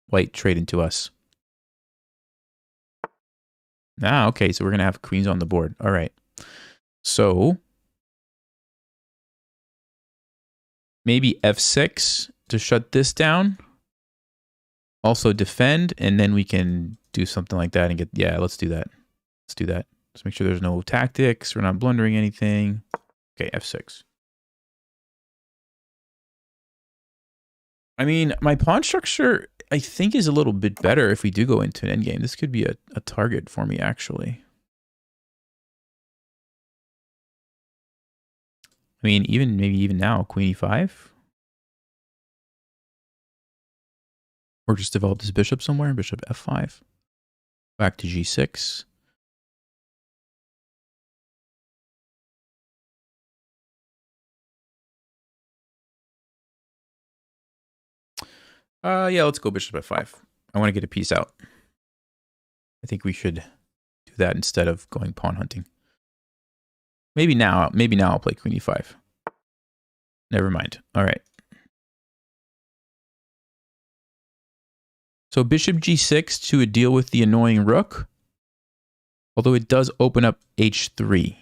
white trade into us. Ah, okay, so we're gonna have queens on the board. All right. So maybe f6 to shut this down. Also defend, and then we can do something like that and get, yeah, let's do that. Let's do that. Let's make sure there's no tactics. We're not blundering anything. Okay, f6. I mean, my pawn structure, I think, is a little bit better if we do go into an endgame. This could be a target for me, actually. I mean, maybe even now, queen e5. Or just develop this bishop somewhere, bishop f5. Back to g6. Yeah, let's go bishop f5. I want to get a piece out. I think we should do that instead of going pawn hunting. Maybe now I'll play queen e5. Never mind. All right. So bishop g6 to deal with the annoying rook. Although it does open up h3.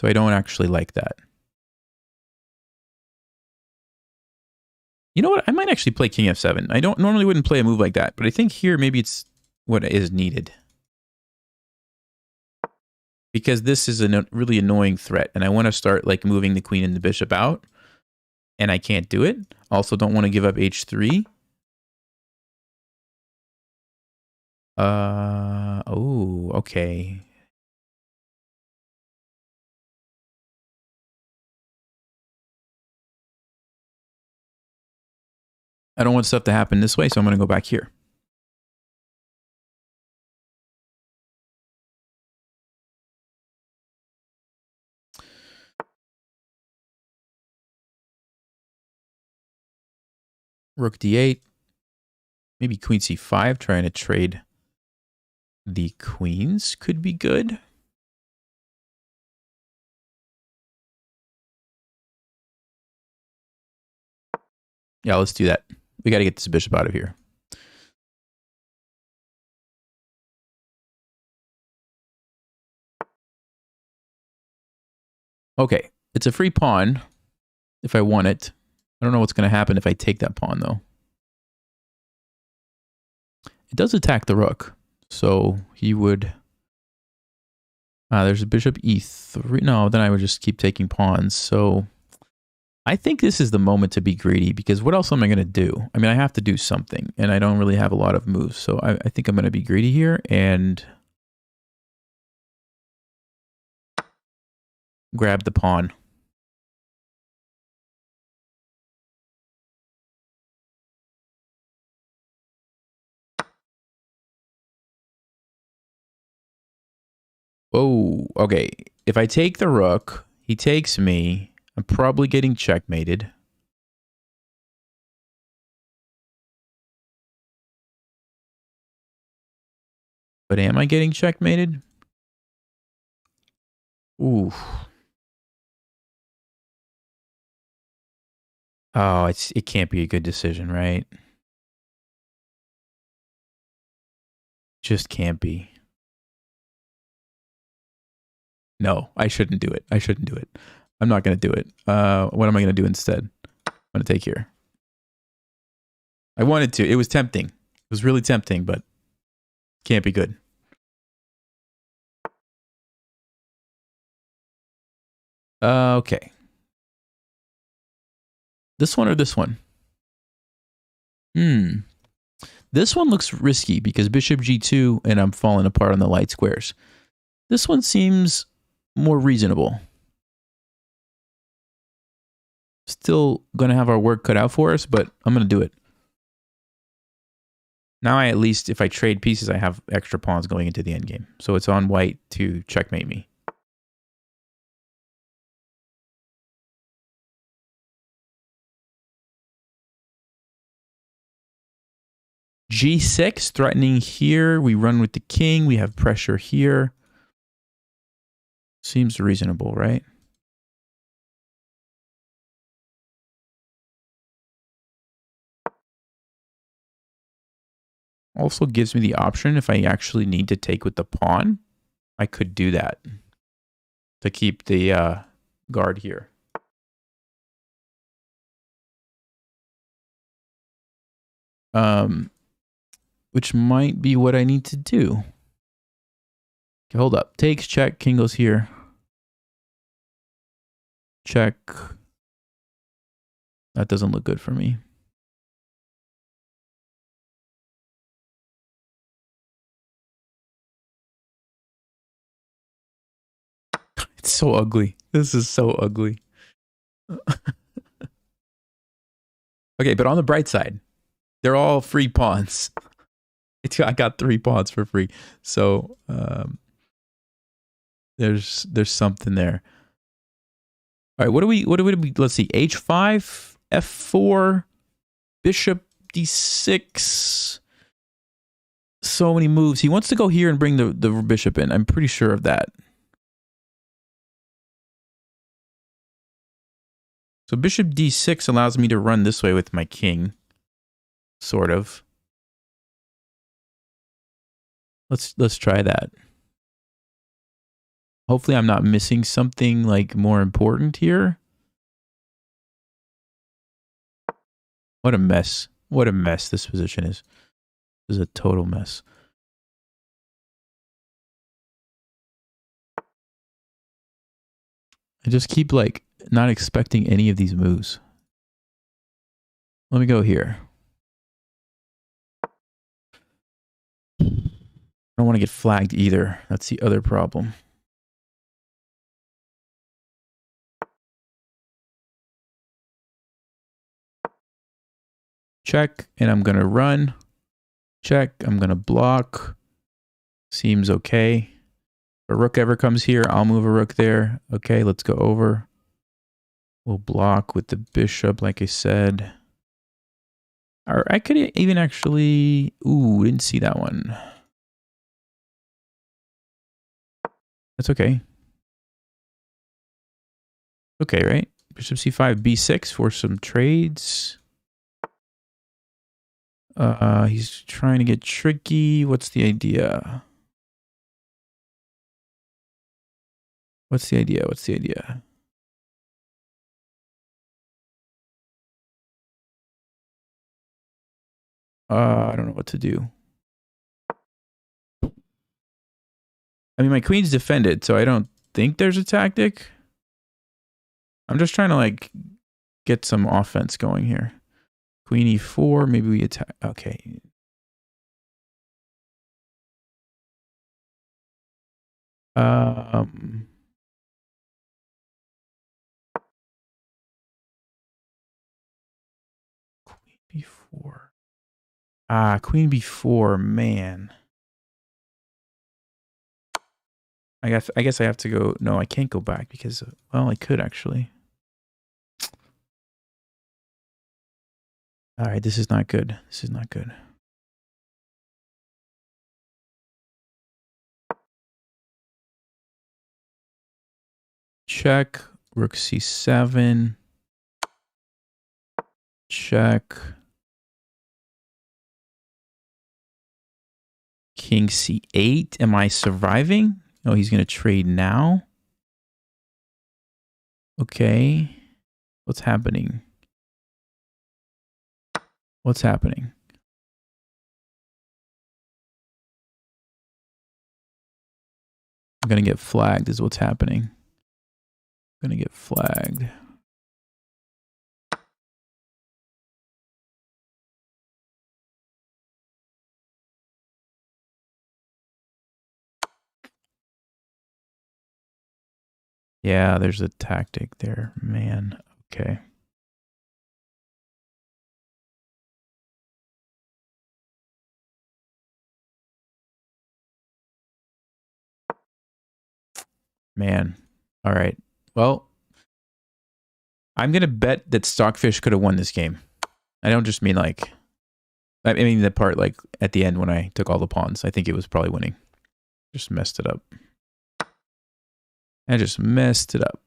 So I don't actually like that. You know what? I might actually play king f7. I normally wouldn't play a move like that, but I think here maybe it's what is needed. Because this is a really annoying threat, and I want to start like moving the queen and the bishop out, and I can't do it. Also don't want to give up h3. Oh, okay. I don't want stuff to happen this way, so I'm going to go back here. Rook d8. Maybe queen c5, trying to trade the queens could be good. Yeah, let's do that. We got to get this bishop out of here. Okay, it's a free pawn if I want it. I don't know what's going to happen if I take that pawn, though. It does attack the rook, so he would... there's a bishop e3. No, then I would just keep taking pawns, so... I think this is the moment to be greedy, because what else am I going to do? I mean, I have to do something, and I don't really have a lot of moves, so I think I'm going to be greedy here, and grab the pawn. Oh, okay. If I take the rook, he takes me. I'm probably getting checkmated. But am I getting checkmated? Ooh. Oh, it can't be a good decision, right? Just can't be. No, I shouldn't do it. I shouldn't do it. I'm not going to do it. What am I going to do instead? I'm going to take here. I wanted to. It was tempting. It was really tempting, but can't be good. Okay. This one or this one? This one looks risky because bishop g2 and I'm falling apart on the light squares. This one seems more reasonable. Still going to have our work cut out for us, but I'm going to do it. Now I at least, if I trade pieces, I have extra pawns going into the endgame. So it's on white to checkmate me. G6, threatening here. We run with the king. We have pressure here. Seems reasonable, right? Also gives me the option, if I actually need to take with the pawn, I could do that to keep the guard here. Which might be what I need to do. Okay, hold up. Takes, check, king goes here. Check. That doesn't look good for me. It's so ugly. This is so ugly. Okay, but on the bright side, they're all free pawns. I got 3 pawns for free. So there's something there. All right, what do we let's see. H5, F4, bishop D6. So many moves. He wants to go here and bring the bishop in. I'm pretty sure of that. So bishop D6 allows me to run this way with my king. Sort of. Let's try that. Hopefully I'm not missing something like more important here. What a mess. What a mess this position is. This is a total mess. I just keep like not expecting any of these moves. Let me go here. I don't want to get flagged either. That's the other problem. Check, and I'm going to run. Check, I'm going to block. Seems okay. If a rook ever comes here, I'll move a rook there. Okay, let's go over. We'll block with the bishop, like I said. Or I could even actually... Ooh, didn't see that one. That's okay. Okay, right? Bishop c5, b6 for some trades. He's trying to get tricky. What's the idea? What's the idea? What's the idea? I don't know what to do. I mean, my queen's defended, so I don't think there's a tactic. I'm just trying to, like, get some offense going here. Queen e4, maybe we attack. Okay. Ah, queen b4, man. I guess I have to go. No, I can't go back because, well, I could actually. All right, this is not good. This is not good. Check. Rook c7. Check. King c8. Am I surviving? Oh, he's going to trade now. Okay. What's happening? What's happening? I'm going to get flagged is what's happening. I'm going to get flagged. Yeah, there's a tactic there, man. Okay. Man. All right. Well, I'm going to bet that Stockfish could have won this game. I don't just mean like, I mean the part like at the end when I took all the pawns. I think it was probably winning. Just messed it up. I just messed it up.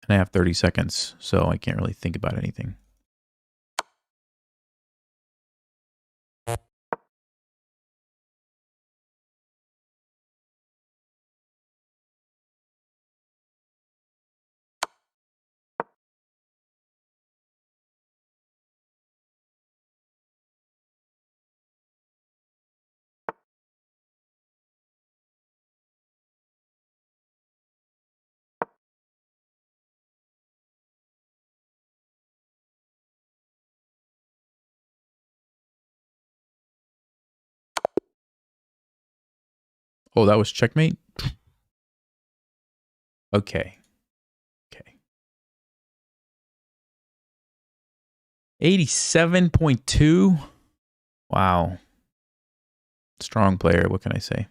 And I have 30 seconds, so I can't really think about anything. Oh, that was checkmate? Okay. Okay. 87.2. Wow. Strong player. What can I say?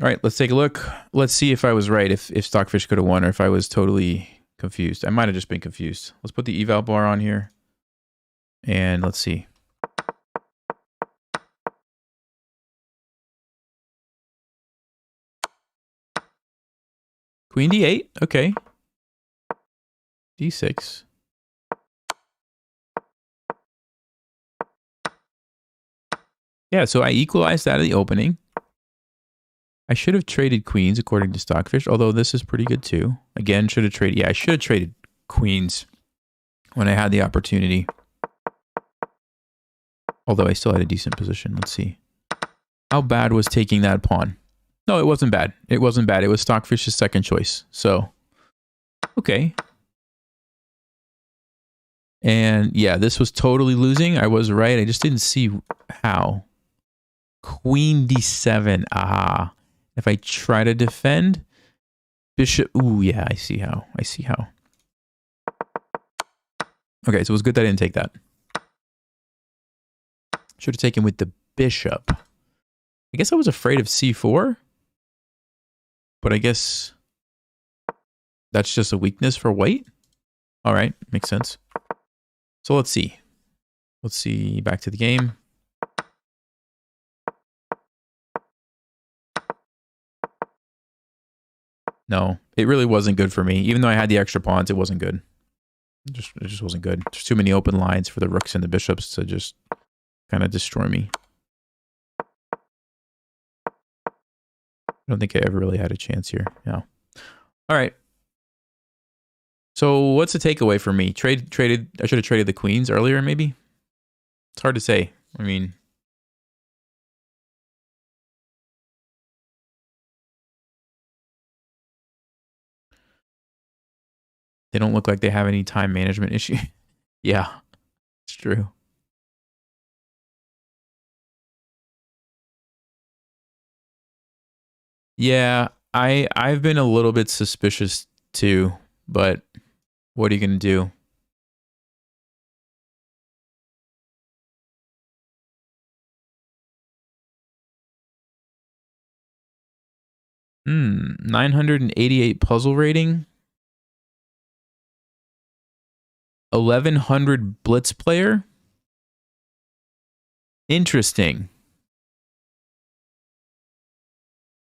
All right, let's take a look. Let's see if I was right, if Stockfish could have won, or if I was totally confused. I might have just been confused. Let's put the eval bar on here. And let's see. Queen d8. Okay. d6. Yeah, so I equalized that at the opening. I should have traded queens according to Stockfish, although this is pretty good too. Again, should have traded. Yeah, I should have traded queens when I had the opportunity. Although I still had a decent position. Let's see. How bad was taking that pawn? No, it wasn't bad. It wasn't bad. It was Stockfish's second choice. So, okay. And yeah, this was totally losing. I was right. I just didn't see how. Queen d7. Aha. If I try to defend, bishop. Ooh, yeah, I see how. I see how. Okay, so it was good that I didn't take that. Should have taken with the bishop. I guess I was afraid of c4. But I guess that's just a weakness for white. All right, makes sense. So let's see. Let's see, back to the game. No, it really wasn't good for me. Even though I had the extra pawns, it wasn't good. It just wasn't good. There's too many open lines for the rooks and the bishops to just kind of destroy me. I don't think I ever really had a chance here. Yeah. All right. So what's the takeaway for me? Traded. I should have traded the queens earlier, maybe. It's hard to say. I mean, they don't look like they have any time management issue. Yeah, it's true. Yeah, I've been a little bit suspicious too. but what are you going to do? Hmm, 988 puzzle rating. 1100 blitz player. Interesting.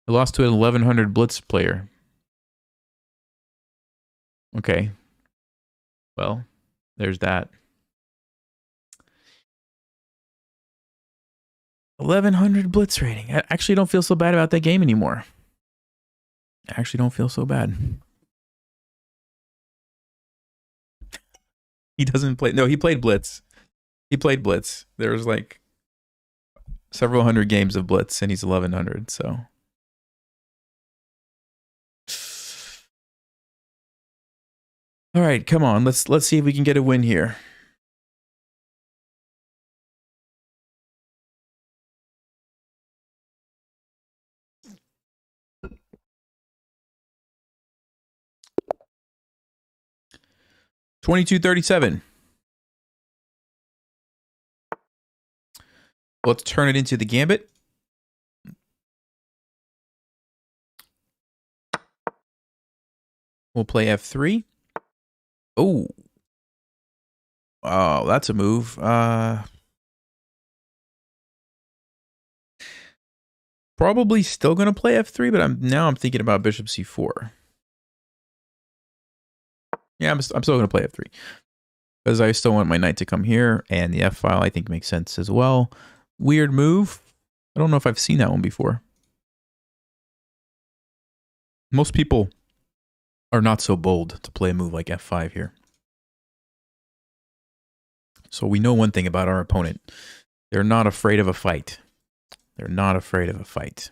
I lost to an 1100 blitz player. Okay. Well, there's that. 1100 blitz rating. I actually don't feel so bad about that game anymore. I actually don't feel so bad. He doesn't play. No, he played blitz. He played blitz. There was like several hundred games of blitz, and he's 1100. So. All right, come on. Let's see if we can get a win here. $22.37. Let's turn it into the Gambit. We'll play F3. Oh. Oh, that's a move. Probably still going to play F3, but now I'm thinking about Bishop C4. Yeah, I'm still going to play F3. Because I still want my knight to come here, and the F file I think makes sense as well. Weird move. I don't know if I've seen that one before. Most people are not so bold to play a move like F5 here. So we know one thing about our opponent. They're not afraid of a fight. They're not afraid of a fight.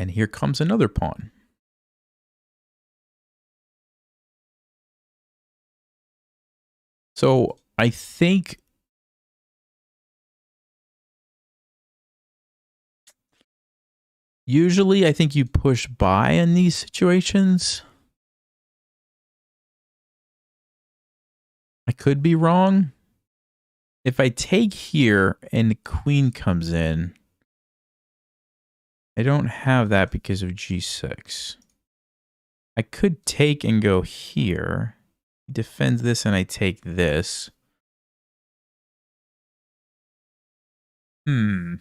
And here comes another pawn. So I think usually I think you push by in these situations. I could be wrong. If I take here and the queen comes in, I don't have that because of G6. I could take and go here. He defends this and I take this. I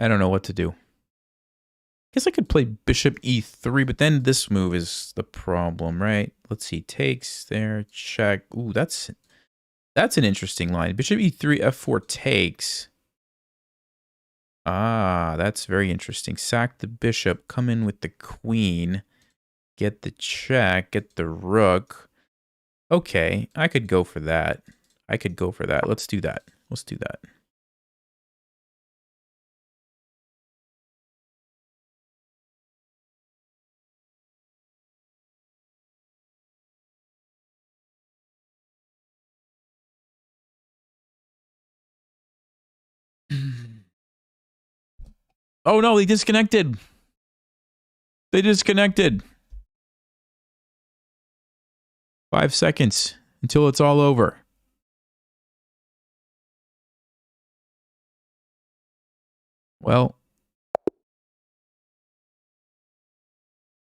don't know what to do. I guess I could play Bishop E3, but then this move is the problem, right? Let's see. Takes there, check. Ooh, that's an interesting line. Bishop E3, F4 takes. Ah, that's very interesting. Sack the bishop, come in with the queen, get the check, get the rook. Okay, I could go for that. I could go for that. Let's do that. Let's do that. Oh no, they disconnected. They disconnected. 5 seconds until it's all over. Well,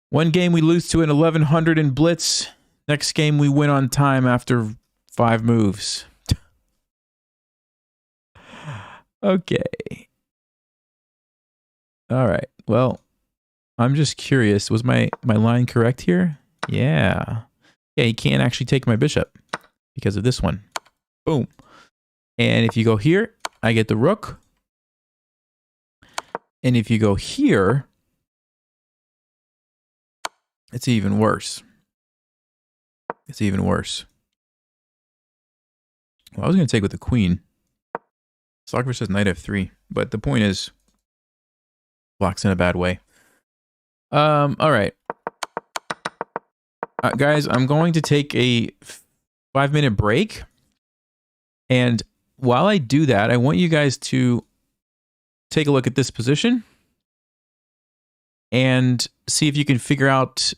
one game we lose to an 1100 in blitz. Next game we win on time after 5 moves. Okay. All right. Well, I'm just curious. Was my line correct here? Yeah. Yeah, he can't actually take my bishop because of this one. Boom. And if you go here, I get the rook. And if you go here, it's even worse. It's even worse. Well, I was going to take with the queen. Soccer says knight f3. But the point is, black's in a bad way. All right. Guys, I'm going to take a 5-minute break. And while I do that, I want you guys to take a look at this position and see if you can figure out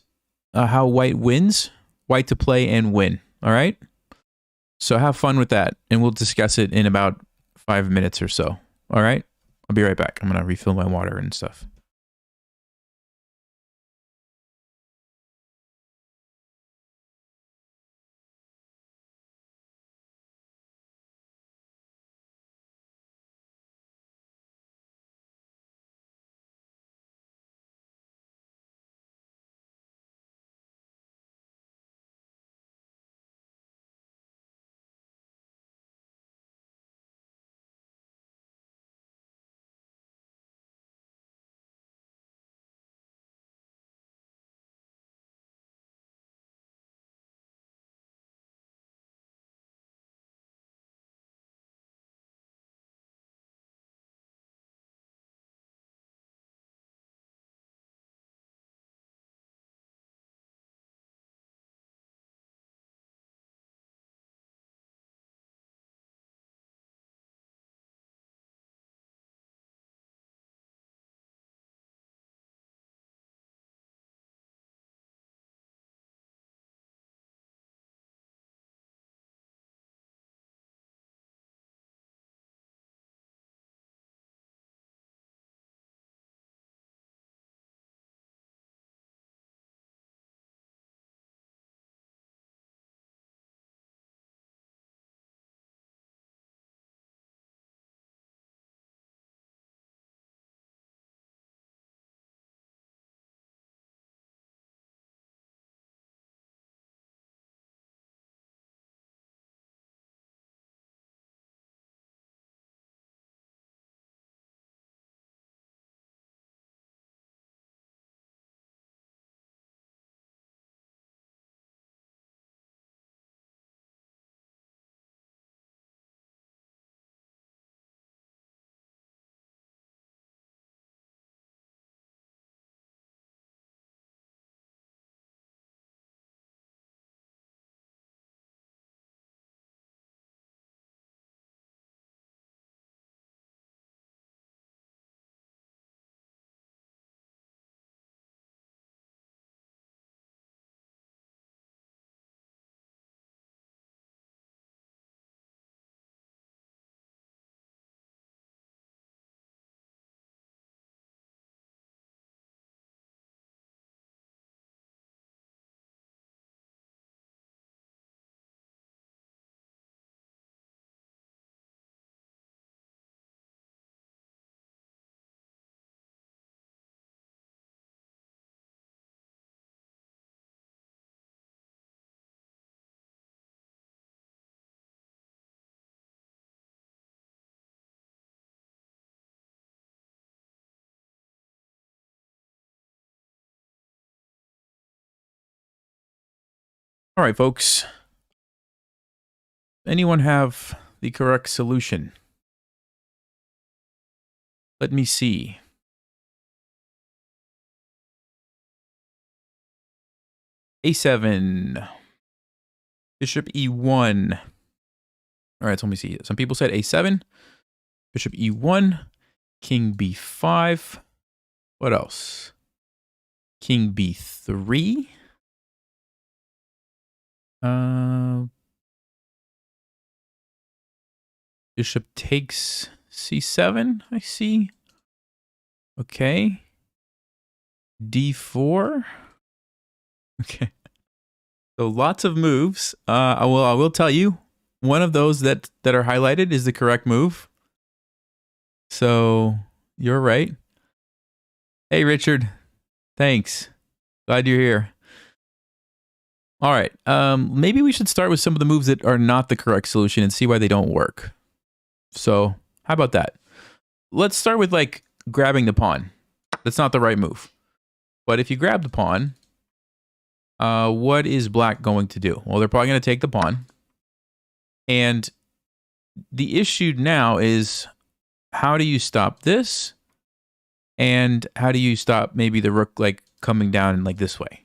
how white wins, white to play and win. All right? So have fun with that, and we'll discuss it in about 5 minutes or so. All right? I'll be right back. I'm going to refill my water and stuff. All right, folks. Anyone have the correct solution? Let me see. A7. Bishop E1. All right, so let me see. Some people said A7. Bishop E1. King B5. What else? King B3. Bishop takes C7, I see. Okay. D4. Okay. So lots of moves. I will tell you, one of those that are highlighted is the correct move. So you're right. Hey, Richard. Thanks. Glad you're here. All right. Maybe we should start with some of the moves that are not the correct solution and see why they don't work. So how about that? Let's start with like grabbing the pawn. That's not the right move. But if you grab the pawn, what is black going to do? Well, they're probably going to take the pawn. And the issue now is, how do you stop this? And how do you stop maybe the rook like coming down like this way?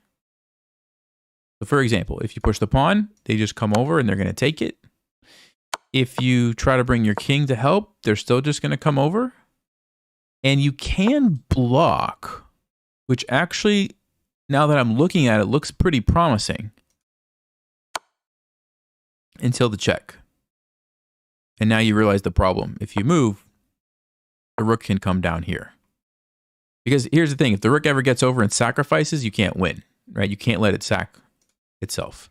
So for example, if you push the pawn, they just come over and they're going to take it. If you try to bring your king to help, they're still just going to come over. And you can block, which actually, now that I'm looking at it, looks pretty promising. Until the check. And now you realize the problem. If you move, the rook can come down here. Because here's the thing, if the rook ever gets over and sacrifices, you can't win, right? You can't let it sack itself.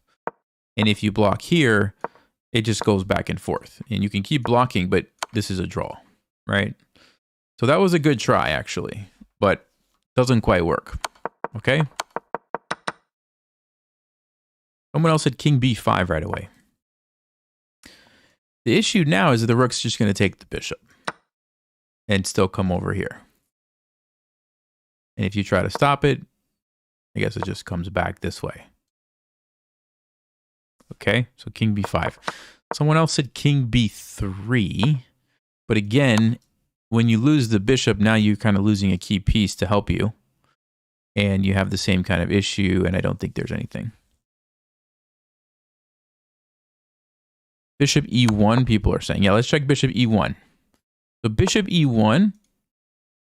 And if you block here, it just goes back and forth. And you can keep blocking, but this is a draw, right? So that was a good try, actually, but doesn't quite work, okay? Someone else said king b5 right away. The issue now is that the rook's just going to take the bishop and still come over here. And if you try to stop it, I guess it just comes back this way. Okay, so king b5. Someone else said king b3. But again, when you lose the bishop, now you're kind of losing a key piece to help you. And you have the same kind of issue, and I don't think there's anything. Bishop e1, people are saying. Yeah, let's check bishop e1. So bishop e1,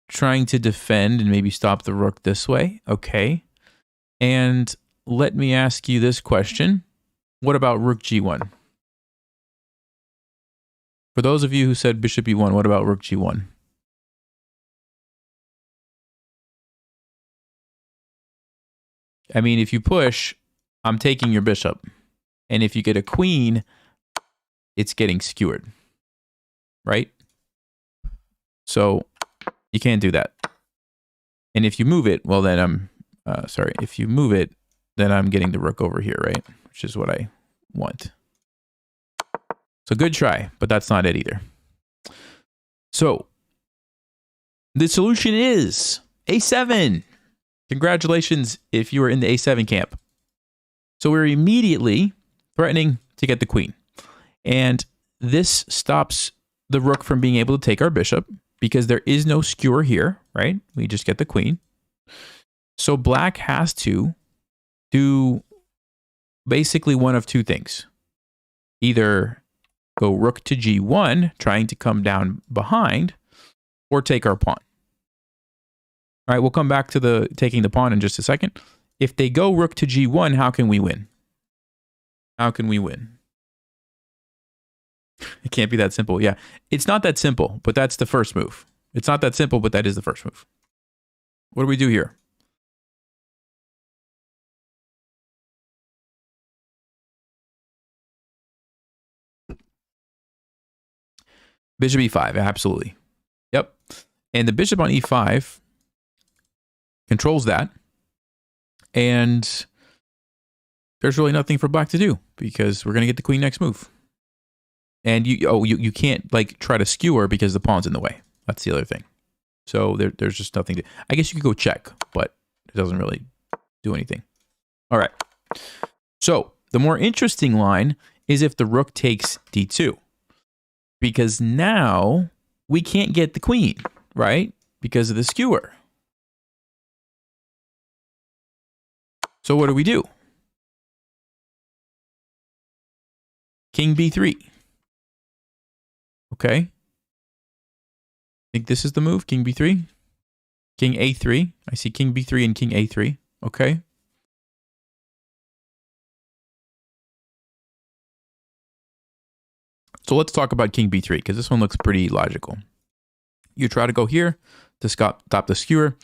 trying to defend and maybe stop the rook this way. Okay. And let me ask you this question. What about rook g1? For those of you who said bishop e1, what about rook g1? I mean, if you push, I'm taking your bishop. And if you get a queen, it's getting skewered, right? So you can't do that. And if you move it, well, then I'm, if you move it, then I'm getting the rook over here, right? Which is what I want. So good try, but that's not it either. So the solution is a7. Congratulations if you were in the a7 camp. So we're immediately threatening to get the queen. And this stops the rook from being able to take our bishop because there is no skewer here, right? We just get the queen. So black has to do basically one of two things. Either go rook to g1, trying to come down behind, or take our pawn. All right, we'll come back to the taking the pawn in just a second. If they go rook to g1, how can we win? How can we win? It can't be that simple. Yeah, it's not that simple, but that's the first move. It's not that simple, but that is the first move. What do we do here? Bishop e5, absolutely. Yep. And the bishop on e5 controls that. And there's really nothing for black to do because we're going to get the queen next move. And you can't like try to skewer because the pawn's in the way. That's the other thing. So there's just nothing to... I guess you could go check, but it doesn't really do anything. All right. So the more interesting line is if the rook takes d2. Because now we can't get the queen, right? Because of the skewer. So what do? King b3. Okay. I think this is the move. King b3. King a3. I see king b3 and king a3. Okay. So let's talk about king b3 because this one looks pretty logical. You try to go here to stop the skewer.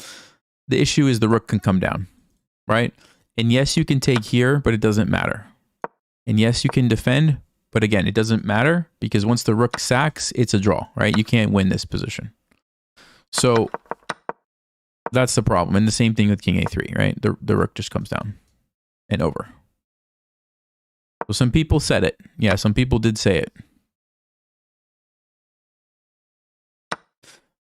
The issue is the rook can come down, right? And yes, you can take here, but it doesn't matter. And yes, you can defend, but again, it doesn't matter because once the rook sacks, it's a draw, right? You can't win this position. So that's the problem. And the same thing with king a3, right? The rook just comes down and over. So some people said it. Yeah, some people did say it.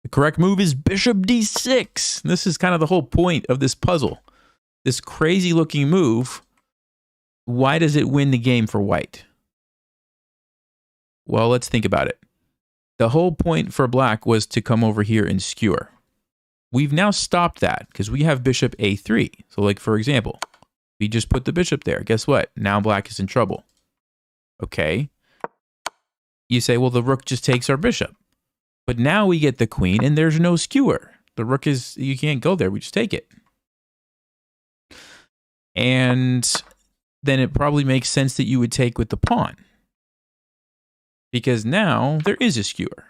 The correct move is bishop d6. This is kind of the whole point of this puzzle. This crazy looking move, why does it win the game for white? Well, let's think about it. The whole point for black was to come over here and skewer. We've now stopped that because we have bishop a3. So like, for example, We just put the bishop there. Guess what? Now black is in trouble. Okay. You say, well, the rook just takes our bishop. But now we get the queen and there's no skewer. The rook is, you can't go there. We just take it. And then it probably makes sense that you would take with the pawn. Because now there is a skewer.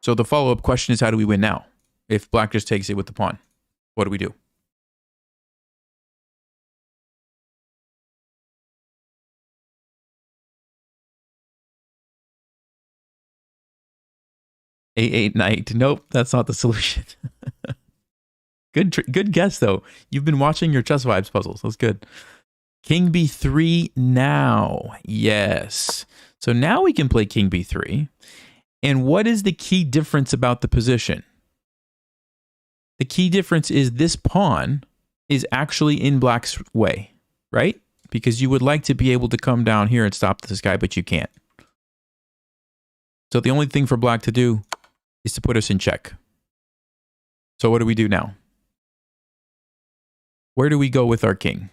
So the follow-up question is, how do we win now? If black just takes it with the pawn, what do we do? A8 knight. Nope, that's not the solution. Good guess, though. You've been watching your Chess Vibes puzzles. That's good. King b3 now. Yes. So now we can play king b3. And what is the key difference about the position? The key difference is this pawn is actually in black's way, right? Because you would like to be able to come down here and stop this guy, but you can't. So the only thing for black to do is to put us in check. So what do we do now? Where do we go with our king?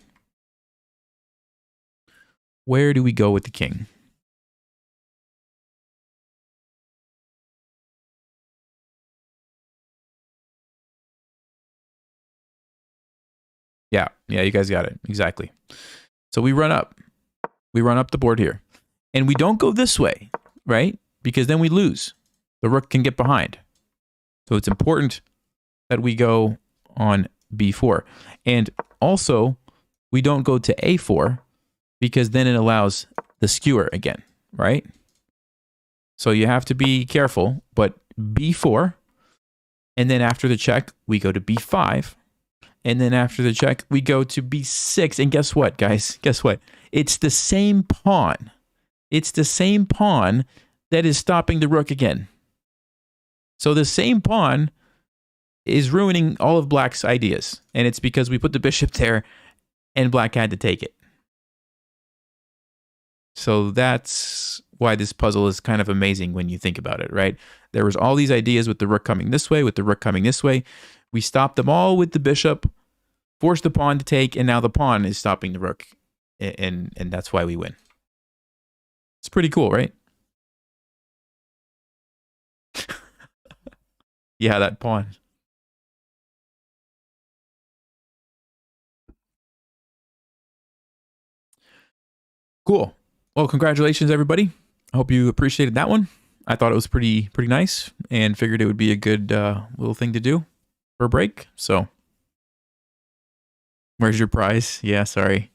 Where do we go with the king? Yeah, you guys got it. Exactly. So we run up. We run up the board here. And we don't go this way, right? Because then we lose. The rook can get behind. So it's important that we go on b4. And also, we don't go to a4 because then it allows the skewer again, right? So you have to be careful, but b4, and then after the check, we go to b5, and then after the check, we go to b6, and guess what, guys? Guess what? It's the same pawn. It's the same pawn that is stopping the rook again. So the same pawn is ruining all of black's ideas, and it's because we put the bishop there, and black had to take it. So that's why this puzzle is kind of amazing when you think about it, right? There was all these ideas with the rook coming this way, with the rook coming this way. We stopped them all with the bishop, forced the pawn to take, and now the pawn is stopping the rook, and that's why we win. It's pretty cool, right? Yeah, that pawn. Cool. Well, congratulations, everybody. I hope you appreciated that one. I thought it was pretty nice and figured it would be a good little thing to do for a break. So, where's your prize? Yeah, sorry.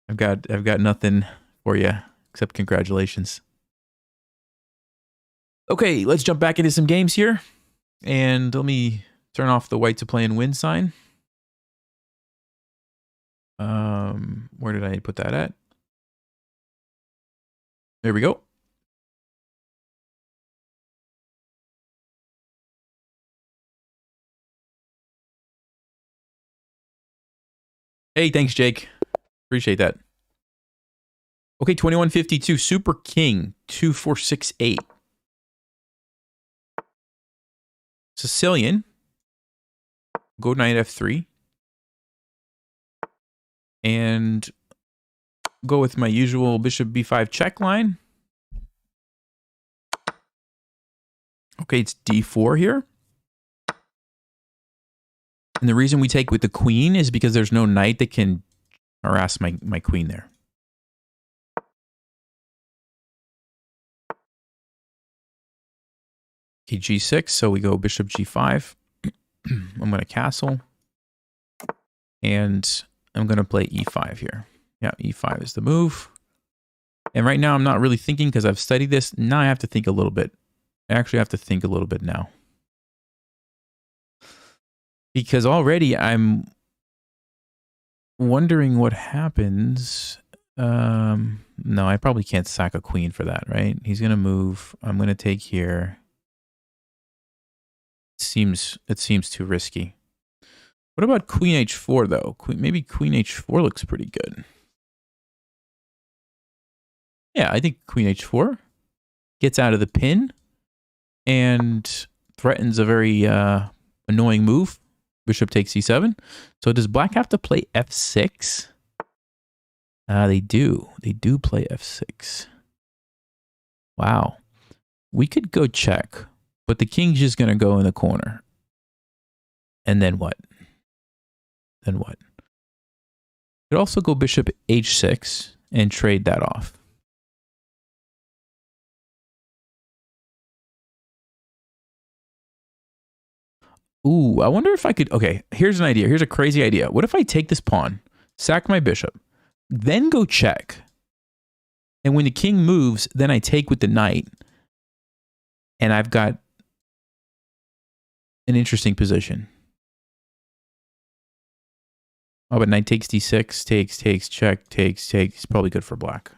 I've got nothing for you except congratulations. Okay, let's jump back into some games here. And let me turn off the white to play and win sign. Where did I put that at? There we go. Hey, thanks, Jake. Appreciate that. Okay, 2152, Super King, 2468. Sicilian. Go knight f3. And go with my usual bishop b5 check line. Okay, it's d4 here. And the reason we take with the queen is because there's no knight that can harass my queen there. Okay, g6, so we go bishop g5. I'm going to castle. And I'm going to play e5 here. Yeah, e5 is the move. And right now I'm not really thinking because I've studied this. Now I have to think a little bit. I actually have to think a little bit now. Because already I'm wondering what happens. No, I probably can't sack a queen for that, right? He's going to move. I'm going to take here. It seems too risky. What about queen h4 though? Maybe queen h4 looks pretty good. Yeah, I think queen h4 gets out of the pin and threatens a very annoying move Bishop takes c7. So does black have to play f6? They do. They do play f6. Wow. We could go check, but the king's just going to go in the corner. And then what? Then what? Could also go bishop h6 and trade that off. Ooh, I wonder if I could... Okay, here's an idea. Here's a crazy idea. What if I take this pawn, sack my bishop, then go check, and when the king moves, then I take with the knight, and I've got an interesting position. Oh, but knight takes d6, takes, check, takes. It's probably good for black.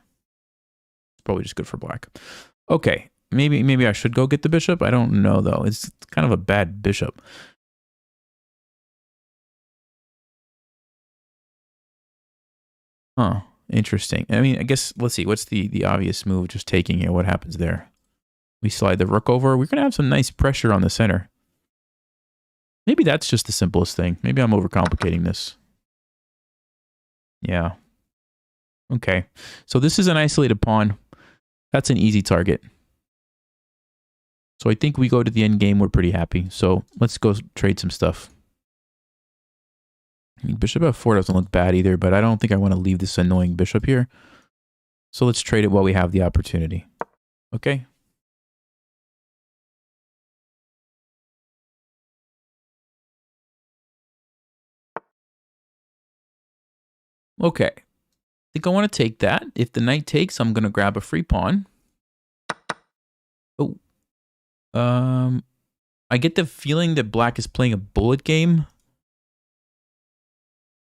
It's probably just good for black. Okay, maybe I should go get the bishop. I don't know, though. It's kind of a bad bishop. Huh, interesting. I mean, I guess, let's see. What's the obvious move? Just taking it. What happens there? We slide the rook over. We're going to have some nice pressure on the center. Maybe that's just the simplest thing. Maybe I'm overcomplicating this. Yeah. Okay. So this is an isolated pawn. That's an easy target. So I think we go to the end game. We're pretty happy. So let's go trade some stuff. I mean, bishop f4 doesn't look bad either, but I don't think I want to leave this annoying bishop here. So let's trade it while we have the opportunity. Okay. Okay. I think I want to take that. If the knight takes, I'm going to grab a free pawn. Oh. I get the feeling that black is playing a bullet game.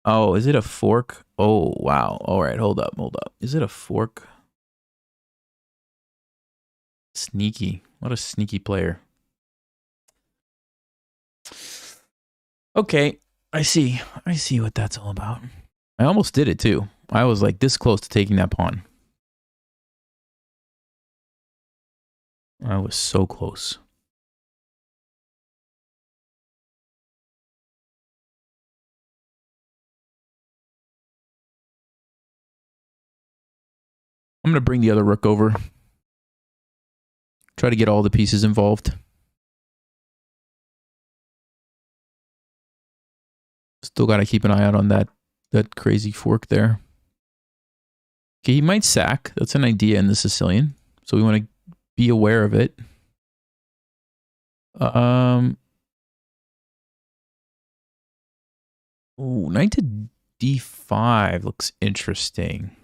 Oh, is it a fork? Oh, wow. All right, hold up. Is it a fork? Sneaky. What a sneaky player. Okay, I see what that's all about. I almost did it too. I was like this close to taking that pawn. I was so close. I'm going to bring the other rook over. Try to get all the pieces involved. Still got to keep an eye out on that crazy fork there. Okay, he might sack. That's an idea in the Sicilian. So we want to be aware of it. Ooh, knight to d5 looks interesting.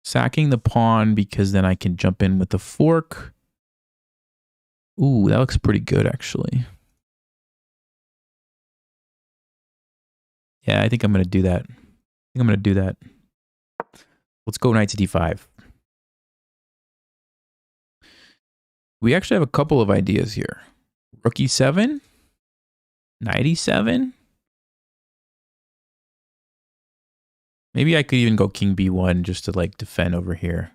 Sacking the pawn because then I can jump in with the fork. Ooh, that looks pretty good, actually. Yeah, I think I'm going to do that. Let's go knight to d5. We actually have a couple of ideas here. Rook e7. Knight e7. Maybe I could even go king b1 just to like defend over here.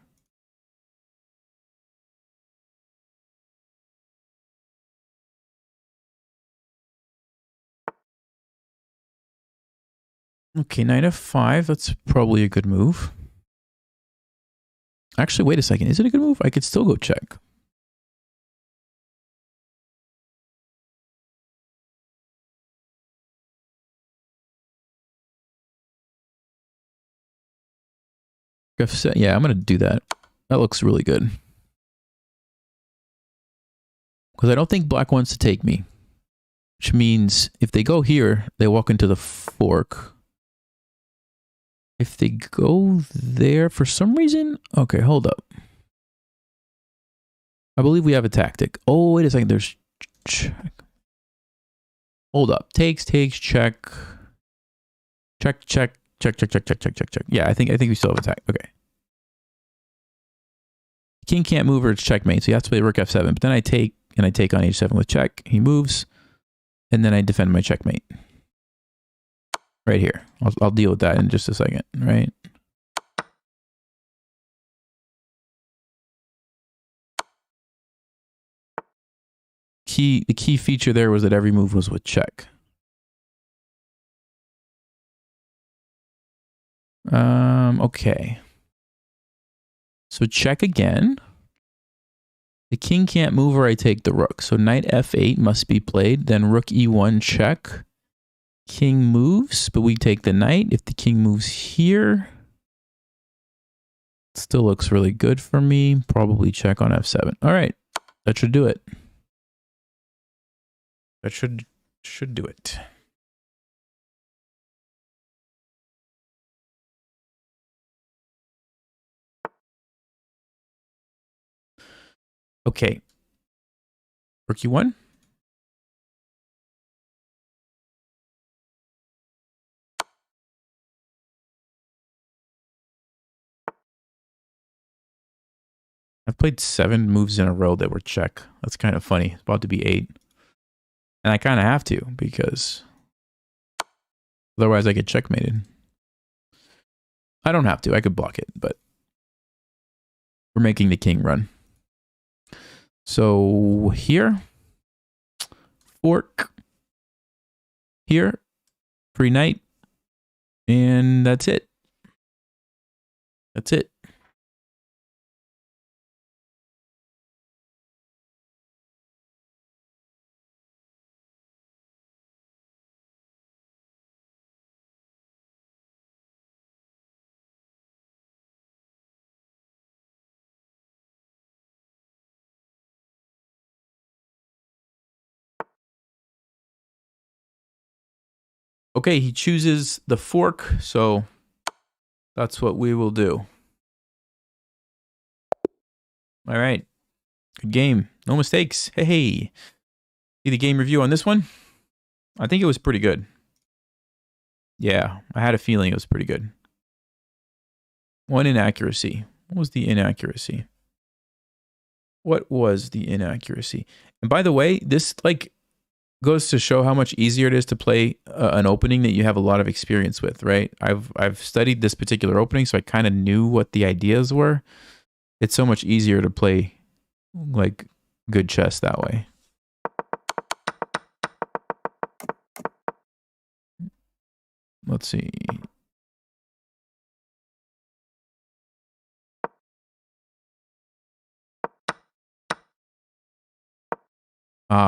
Okay, knight f5. That's probably a good move. Actually, wait a second. Is it a good move? I could still go check. Yeah, I'm going to do that. That looks really good. Because I don't think black wants to take me. Which means if they go here, they walk into the fork. If they go there for some reason... Okay, hold up. I believe we have a tactic. Oh, wait a second. There's check. Hold up. Takes, check. Check. Yeah, I think we still have a tactic. Okay. King can't move or it's checkmate, so you have to play rook f7. But then I take, and I take on h7 with check. He moves, and then I defend my checkmate. Right here. I'll deal with that in just a second, right? key feature there was that every move was with check. Okay. So check again. The king can't move or I take the rook. So knight f8 must be played. Then rook e1 check. King moves, but we take the knight. If the king moves here, it still looks really good for me. Probably check on f7. All right, that should do it. That should do it. Okay. Rook e1. I've played 7 moves in a row that were check. That's kind of funny. It's about to be 8. And I kind of have to because otherwise I get checkmated. I don't have to. I could block it, but we're making the king run. So here, fork, here, free knight, and that's it. That's it. Okay, he chooses the fork, so that's what we will do. All right. Good game. No mistakes. Hey. See the game review on this one? I think it was pretty good. Yeah, I had a feeling it was pretty good. One inaccuracy. What was the inaccuracy? What was the inaccuracy? And by the way, this like goes to show how much easier it is to play an opening that you have a lot of experience with, right? I've studied this particular opening, so I kind of knew what the ideas were. It's so much easier to play like good chess that way. Let's see.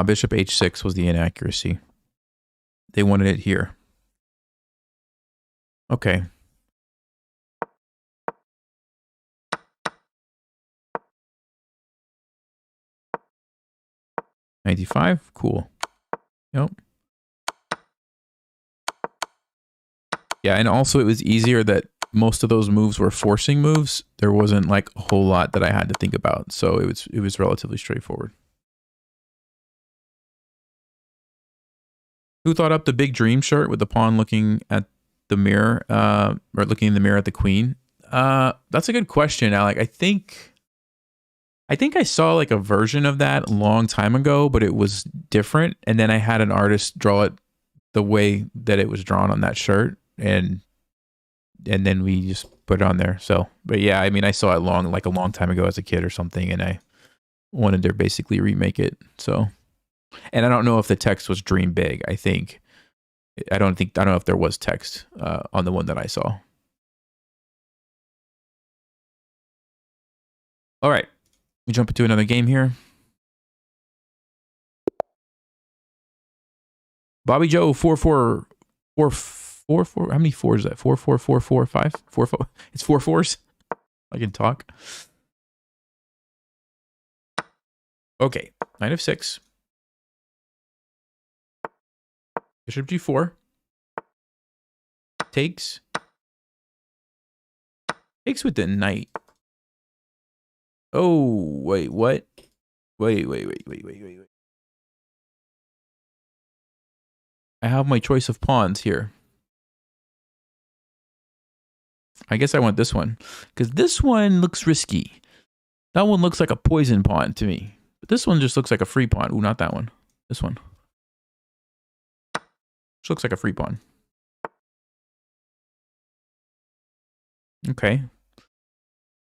Bishop h6 was the inaccuracy. They wanted it here. Okay. $95. Cool. Yep. Yeah, and also it was easier that most of those moves were forcing moves. There wasn't like a whole lot that I had to think about, so it was relatively straightforward. Who thought up the big dream shirt with the pawn looking at the mirror, or looking in the mirror at the queen? That's a good question, Alec. I think I saw like a version of that a long time ago, but it was different. And then I had an artist draw it the way that it was drawn on that shirt, and then we just put it on there. So, but yeah, I mean, I saw it like a long time ago as a kid or something, and I wanted to basically remake it. So, and I don't know if the text was dream big. I don't know if there was text on the one that I saw. All right, we jump into another game here. Bobby Joe 4-4. How many fours is that? 4 4 4 4 5 4 4. It's 4 fours. I can talk. Okay, knight of 6. Bishop g4. Takes with the knight. Oh, wait, what? Wait. I have my choice of pawns here. I guess I want this one, because this one looks risky. That one looks like a poison pawn to me. But this one just looks like a free pawn. Ooh, not that one. This one. Which looks like a free pawn. Okay.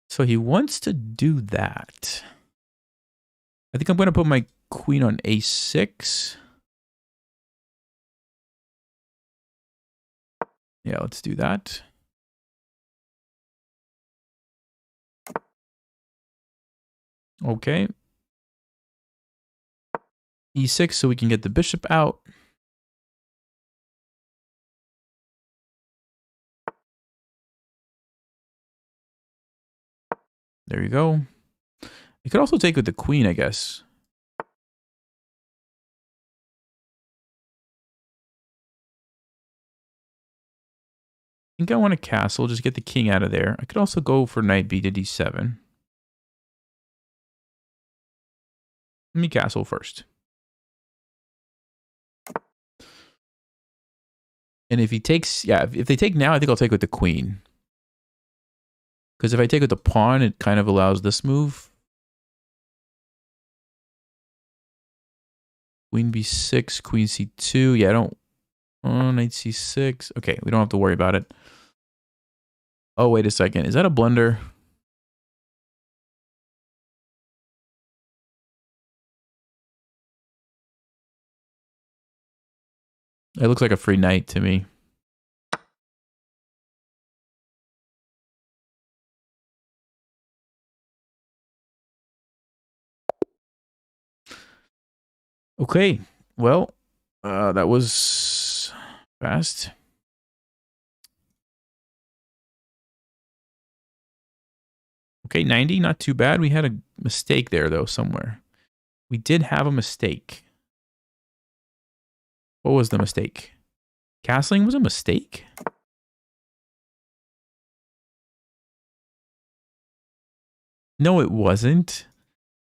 So he wants to do that. I think I'm going to put my queen on a6. Yeah, let's do that. Okay. e6 so we can get the bishop out. There you go. You could also take with the queen, I guess. I think I want a castle, just get the king out of there. I could also go for knight b to d7. Let me castle first. And if he takes, yeah, if they take now, I think I'll take with the queen. Because if I take with the pawn, it kind of allows this move. Queen b6, queen c2. Yeah, I don't... Oh, knight c6. Okay, we don't have to worry about it. Oh, wait a second. Is that a blunder? It looks like a free knight to me. Okay, well, that was fast. Okay, 90, not too bad. We had a mistake there, though, somewhere. We did have a mistake. What was the mistake? Castling was a mistake? No, it wasn't.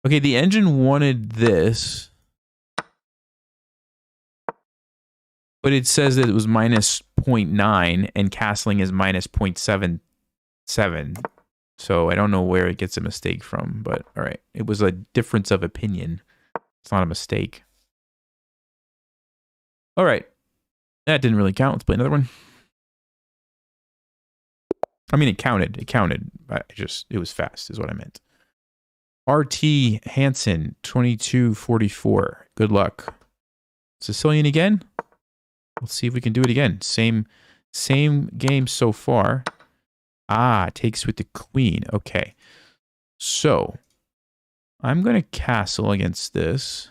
Okay, the engine wanted this. But it says that it was minus 0.9 and castling is minus 0.77. So I don't know where it gets a mistake from, but all right. It was a difference of opinion. It's not a mistake. All right. That didn't really count. Let's play another one. I mean, it counted. It counted. It was fast is what I meant. RT Hansen, 2244. Good luck. Sicilian again? Let's see if we can do it again. Same game so far. Ah, takes with the queen. Okay. So, I'm going to castle against this.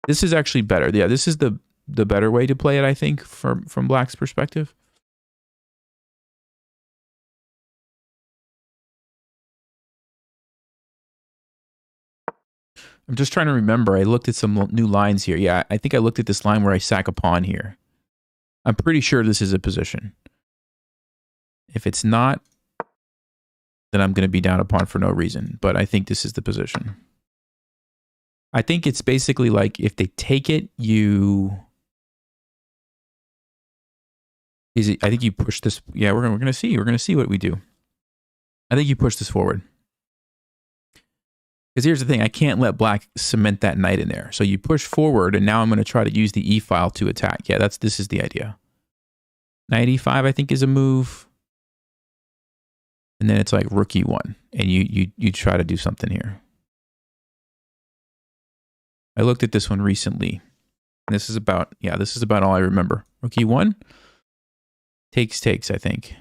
This is actually better. Yeah, this is the better way to play it, I think, from Black's perspective. I'm just trying to remember. I looked at some new lines here. Yeah, I think I looked at this line where I sack a pawn here. I'm pretty sure this is a position. If it's not, then I'm going to be down a pawn for no reason. But I think this is the position. I think it's basically like if they take it, I think you push this. Yeah, we're going to see. We're going to see what we do. I think you push this forward. Because here's the thing. I can't let Black cement that knight in there. So you push forward, and now I'm going to try to use the e-file to attack. Yeah, this is the idea. Knight e5, I think, is a move. And then it's like rook e1. And you try to do something here. I looked at this one recently. And this is about all I remember. Rook e1. Takes, I think.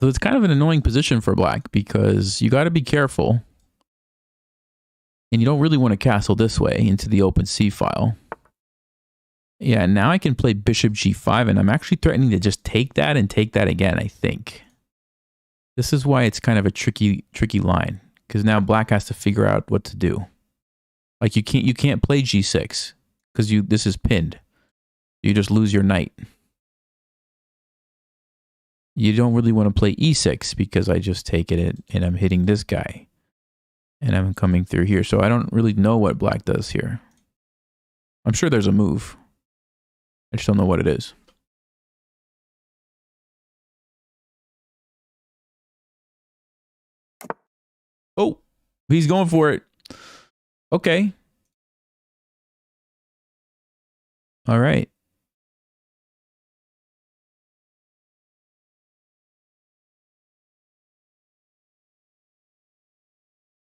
So it's kind of an annoying position for Black because you got to be careful. And you don't really want to castle this way into the open C file. Yeah, now I can play bishop g5, and I'm actually threatening to just take that and take that again, I think. This is why it's kind of a tricky line, because now Black has to figure out what to do. Like you can't play g6 because this is pinned. You just lose your knight. You don't really want to play e6 because I just take it and I'm hitting this guy. And I'm coming through here. So I don't really know what Black does here. I'm sure there's a move. I just don't know what it is. Oh, he's going for it. Okay. All right.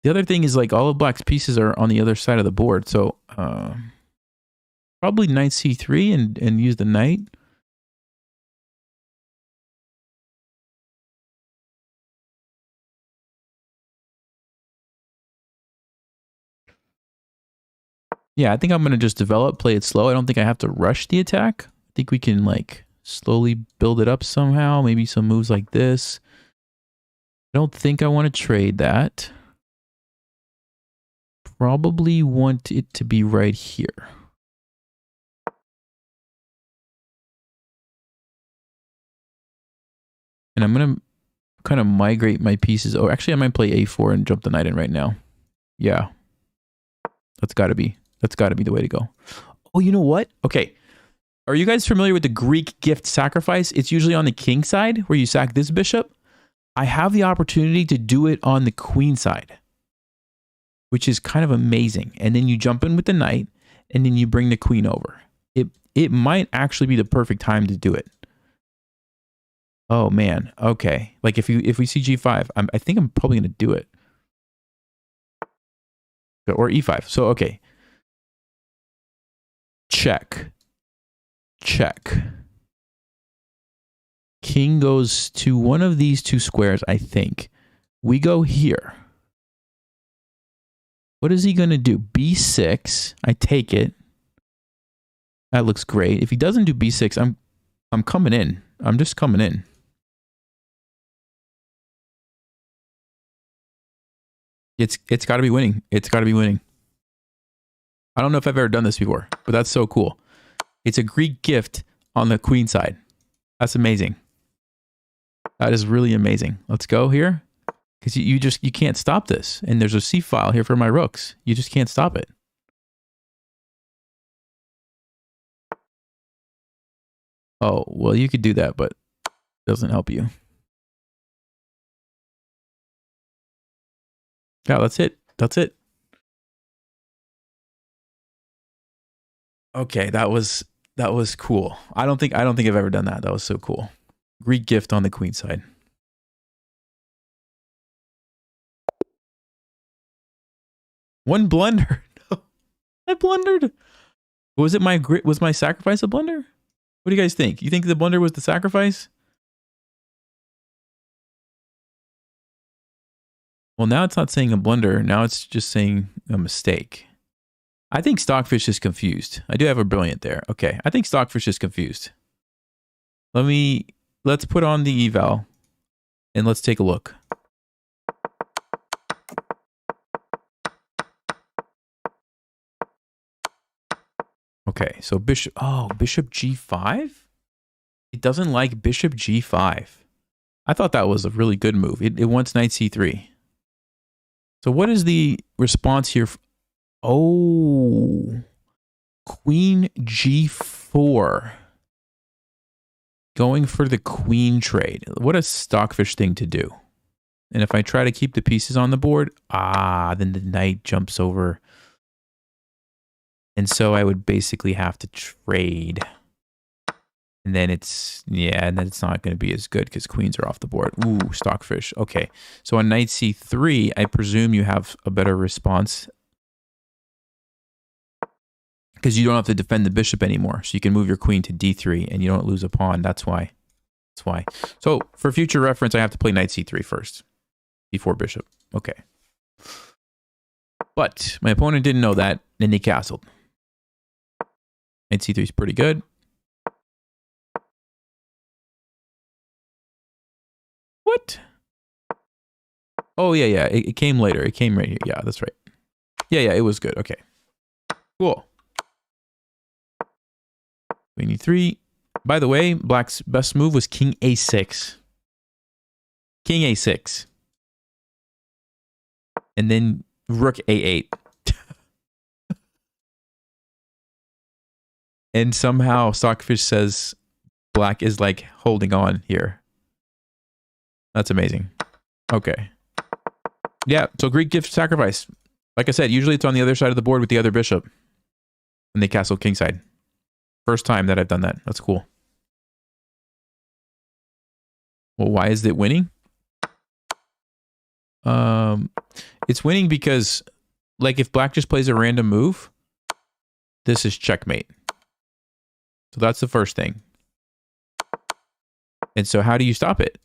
The other thing is like all of black's pieces are on the other side of the board. So probably knight c3 and use the knight. Yeah, I think I'm going to just develop, play it slow. I don't think I have to rush the attack. I think we can like slowly build it up somehow. Maybe some moves like this. I don't think I want to trade that. Probably want it to be right here. And I'm going to kind of migrate my pieces. Oh, actually, I might play a4 and jump the knight in right now. Yeah. That's got to be the way to go. Oh, you know what? Okay. Are you guys familiar with the Greek gift sacrifice? It's usually on the king side where you sack this bishop. I have the opportunity to do it on the queen side, which is kind of amazing. And then you jump in with the knight and then you bring the queen over. It might actually be the perfect time to do it. Oh man. Okay. Like if we see g5, I think I'm probably going to do it. Or e5. So okay. Check. Check. King goes to one of these two squares, I think. We go here. What is he going to do? b6. I take it. That looks great. If he doesn't do b6, I'm coming in. I'm just coming in. It's got to be winning. It's got to be winning. I don't know if I've ever done this before, but that's so cool. It's a Greek gift on the queen side. That's amazing. That is really amazing. Let's go here. Because you can't stop this. And there's a C file here for my rooks. You just can't stop it. Oh, well, you could do that, but it doesn't help you. Yeah, that's it. That's it. Okay, that was cool. I don't think I've ever done that. That was so cool. Greek gift on the queen side. One blunder. No, I blundered. Was my sacrifice a blunder? What do you guys think? You think the blunder was the sacrifice? Well, now it's not saying a blunder. Now it's just saying a mistake. I think Stockfish is confused. I do have a brilliant there. Okay, I think Stockfish is confused. Let's put on the eval and let's take a look. Okay, so bishop g5? It doesn't like bishop g5. I thought that was a really good move. It wants knight c3. So what is the response here? Oh, queen g4. Going for the queen trade. What a Stockfish thing to do. And if I try to keep the pieces on the board, then the knight jumps over. And so I would basically have to trade. And then it's not going to be as good because queens are off the board. Ooh, Stockfish. Okay. So on knight c3, I presume you have a better response. Because you don't have to defend the bishop anymore. So you can move your queen to d3 and you don't lose a pawn. That's why. That's why. So for future reference, I have to play knight c3 first. Before bishop. Okay. But my opponent didn't know that, and he castled. Knight c3 is pretty good. What? Oh, yeah. It came later. It came right here. Yeah, that's right. Yeah, it was good. Okay. Cool. Queen e3. By the way, black's best move was king a6. King a6. And then rook a8. And somehow Stockfish says black is like holding on here. That's amazing. Okay. Yeah, so Greek gift sacrifice. Like I said, usually it's on the other side of the board with the other bishop. And they castle kingside. First time that I've done that. That's cool. Well, why is it winning? It's winning because, like, if black just plays a random move, this is checkmate. So that's the first thing. And so how do you stop it?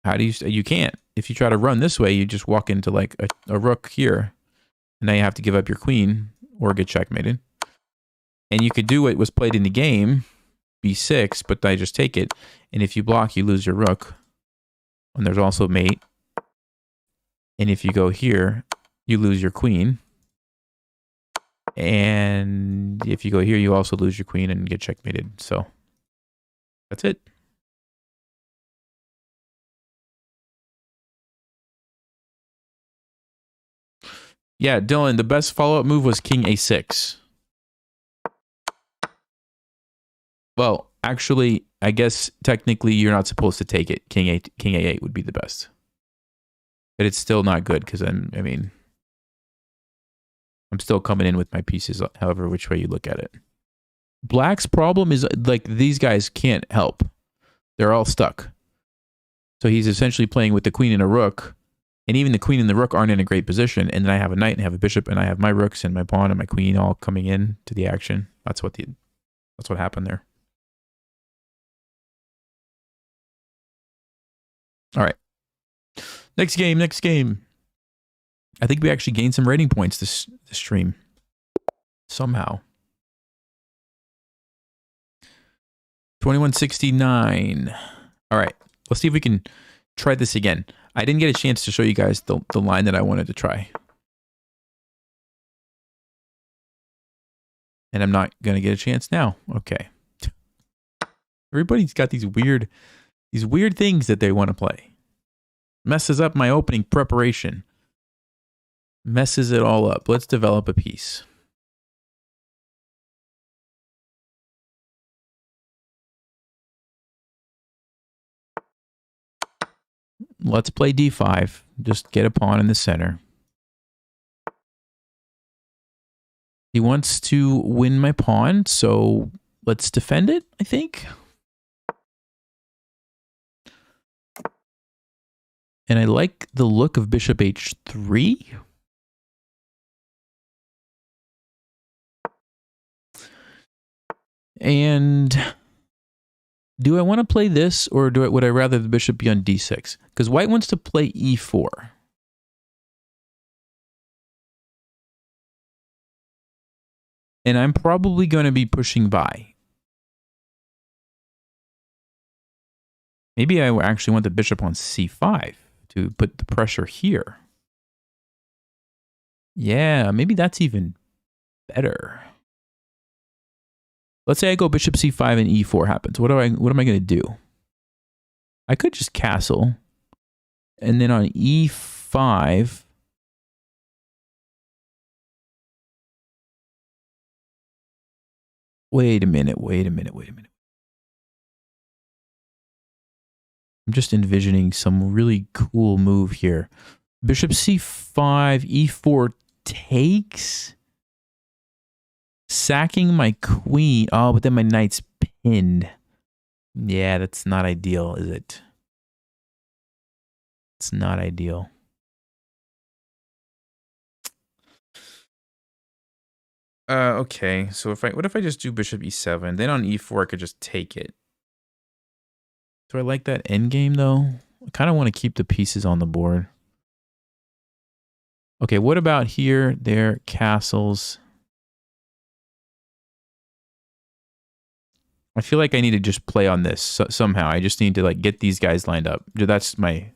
How do you can't. If you try to run this way, you just walk into like a rook here. And now you have to give up your queen or get checkmated. And you could do what was played in the game, b6, but I just take it. And if you block, you lose your rook. And there's also mate. And if you go here, you lose your queen. And if you go here, you also lose your queen and get checkmated. So that's it. Yeah, Dylan, the best follow-up move was king a6. Well, actually, I guess technically you're not supposed to take it. King a8 would be the best. But it's still not good because I'm still coming in with my pieces, however which way you look at it. Black's problem is, like, these guys can't help. They're all stuck. So he's essentially playing with the queen and a rook. And even the queen and the rook aren't in a great position. And then I have a knight and I have a bishop and I have my rooks and my pawn and my queen all coming in to the action. That's what happened there. All right. Next game. I think we actually gained some rating points this stream. Somehow. 2169. All right. Let's see if we can try this again. I didn't get a chance to show you guys the line that I wanted to try. And I'm not going to get a chance now. Okay. Everybody's got these weird things that they want to play. Messes up my opening preparation. Messes it all up. Let's develop a piece. Let's play d5. Just get a pawn in the center. He wants to win my pawn, so let's defend it, I think. And I like the look of bishop h3. And do I want to play this, or would I rather the bishop be on d6? Because white wants to play e4. And I'm probably going to be pushing by. Maybe I actually want the bishop on c5 to put the pressure here. Yeah, maybe that's even better. Let's say I go bishop c5 and e4 happens. What am I going to do? I could just castle. And then on e5... Wait a minute. I'm just envisioning some really cool move here. Bishop c5, e4 takes... Sacking my queen. Oh, but then my knight's pinned. Yeah, that's not ideal, is it? It's not ideal. Okay, so what if I just do bishop e7? Then on e4 I could just take it. Do I like that endgame though? I kind of want to keep the pieces on the board. Okay, what about here? There, castles. I feel like I need to just play on this somehow. I just need to like get these guys lined up. That's my...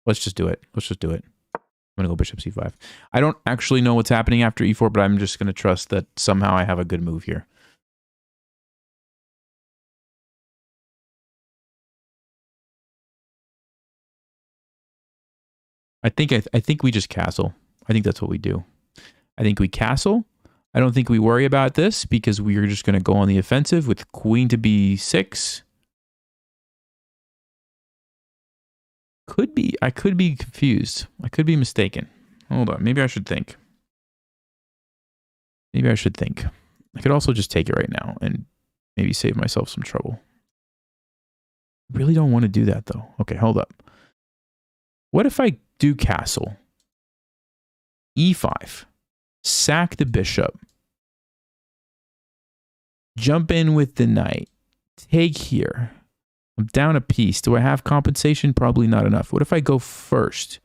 Let's just do it. I'm going to go bishop c5. I don't actually know what's happening after e4, but I'm just going to trust that somehow I have a good move here. I think we just castle. I think that's what we do. I think we castle. I don't think we worry about this because we are just going to go on the offensive with queen to b6. I could be confused. I could be mistaken. Hold on. Maybe I should think. I could also just take it right now and maybe save myself some trouble. Really don't want to do that though. Okay, hold up. What if I do castle? E5. Sack the bishop. Jump in with the knight. Take here. I'm down a piece. Do I have compensation? Probably not enough. What if I go first?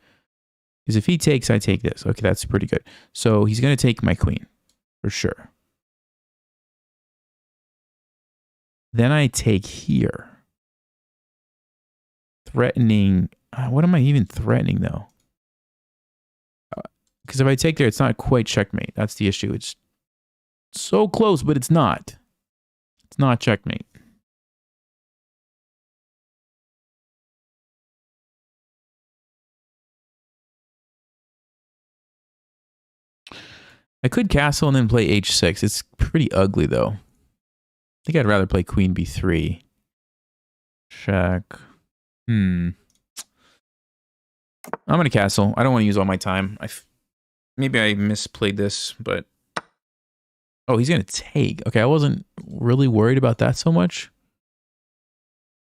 Because if he takes, I take this. Okay, that's pretty good. So he's going to take my queen. For sure. Then I take here. Threatening. What am I even threatening, though? Because if I take there, it's not quite checkmate. That's the issue. It's so close, but it's not. It's not checkmate. I could castle and then play h6. It's pretty ugly, though. I think I'd rather play queen b3. Check. I'm going to castle. I don't want to use all my time. Maybe I misplayed this, but... Oh, he's going to take. Okay, I wasn't really worried about that so much.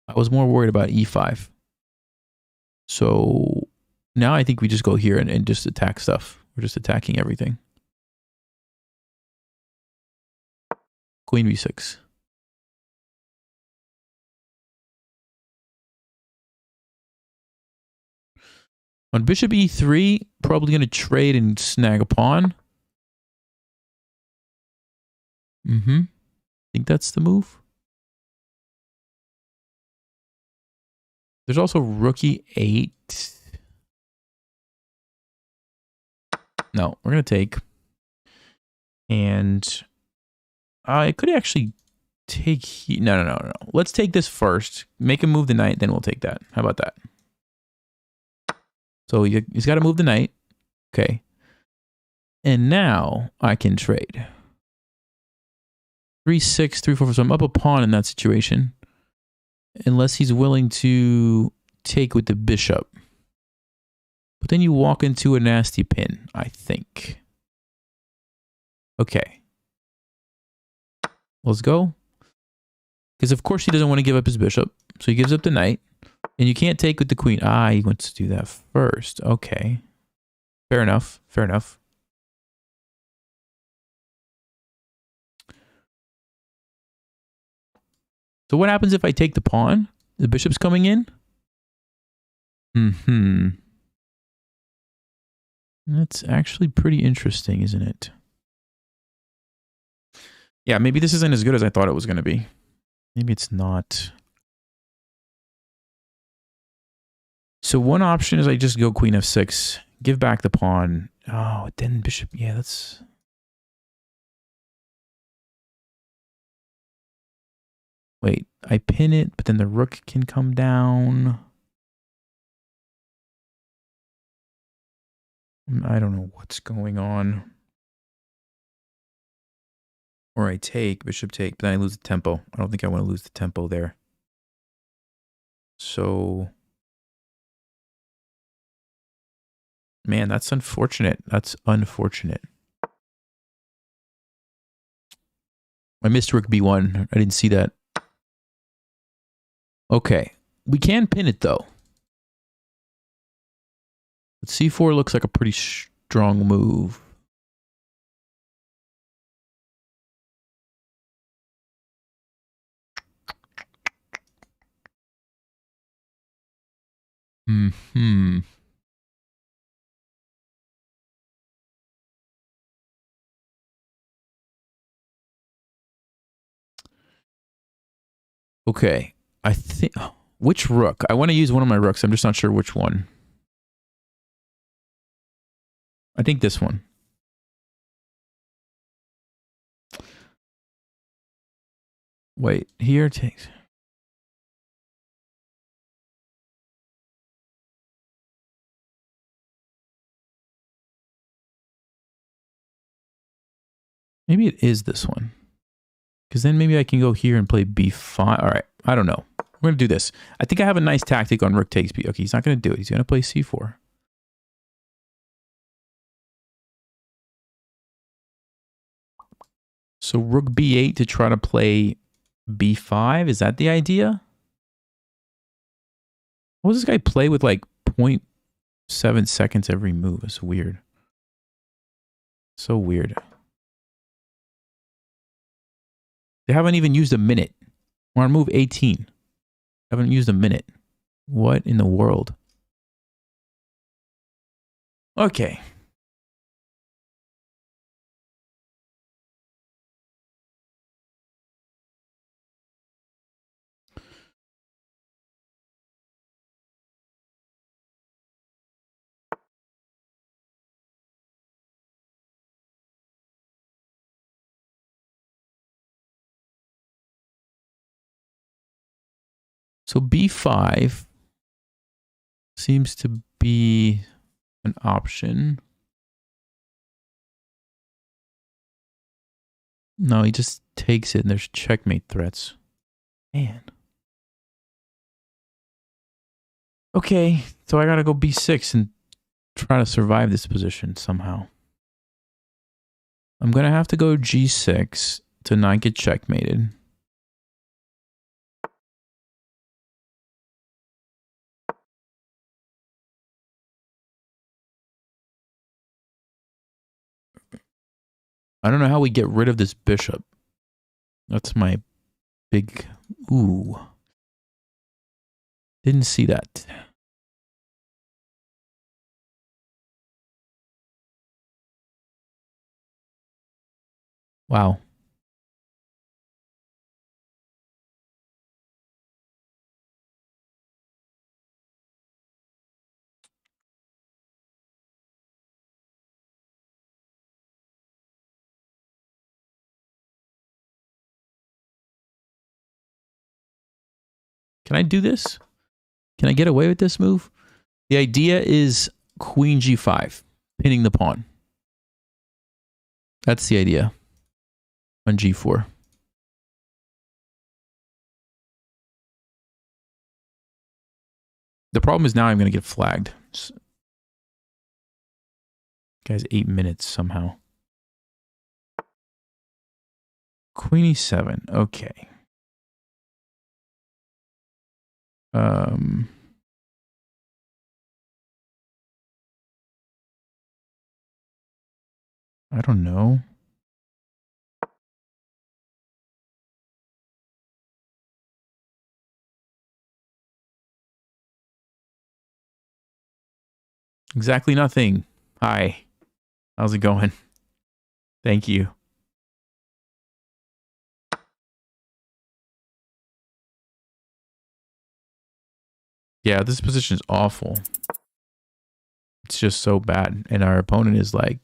I was more worried about e5. So now I think we just go here and just attack stuff. We're just attacking everything. Queen b6. On bishop e3, probably going to trade and snag a pawn. Think that's the move. There's also rook e8. No, we're going to take. And I could actually take... No. Let's take this first. Make him move the knight, then we'll take that. How about that? So he's got to move the knight. Okay. And now I can trade. 3-6, 3-4. So I'm up a pawn in that situation. Unless he's willing to take with the bishop. But then you walk into a nasty pin, I think. Okay. Let's go. Because of course he doesn't want to give up his bishop. So he gives up the knight. And you can't take with the queen. Ah, he wants to do that first. Okay. Fair enough. Fair enough. So what happens if I take the pawn? The bishop's coming in? That's actually pretty interesting, isn't it? Yeah, maybe this isn't as good as I thought it was going to be. Maybe it's not. So one option is I just go queen f6, give back the pawn. Oh, then bishop. Yeah, that's... Wait, I pin it, but then the rook can come down. I don't know what's going on. Or I take, bishop take, but then I lose the tempo. I don't think I want to lose the tempo there. So... Man, that's unfortunate. That's unfortunate. I missed rook b1. I didn't see that. Okay. We can pin it, though. But c4 looks like a pretty strong move. Okay. I think... Which rook? I want to use one of my rooks. I'm just not sure which one. I think this one. Wait. Here takes... Maybe it is this one. Because then maybe I can go here and play b5. All right. I don't know. We're going to do this. I think I have a nice tactic on rook takes b. Okay, he's not going to do it. He's going to play c4. So rook b8 to try to play b5. Is that the idea? What does this guy play with like 0.7 seconds every move? It's weird. So weird. They haven't even used a minute. We're on move 18. Haven't used a minute. What in the world? Okay. So b5 seems to be an option. No, he just takes it and there's checkmate threats. Man. Okay, so I gotta go b6 and try to survive this position somehow. I'm gonna have to go g6 to not get checkmated. I don't know how we get rid of this bishop. That's my big... Ooh. Didn't see that. Wow. Can I do this? Can I get away with this move? The idea is queen g5, pinning the pawn. That's the idea on g4. The problem is now I'm going to get flagged. Guy's 8 minutes somehow. Queen e7. Okay. I don't know. Exactly nothing. Hi. How's it going? Thank you. Yeah, this position is awful. It's just so bad. And our opponent is like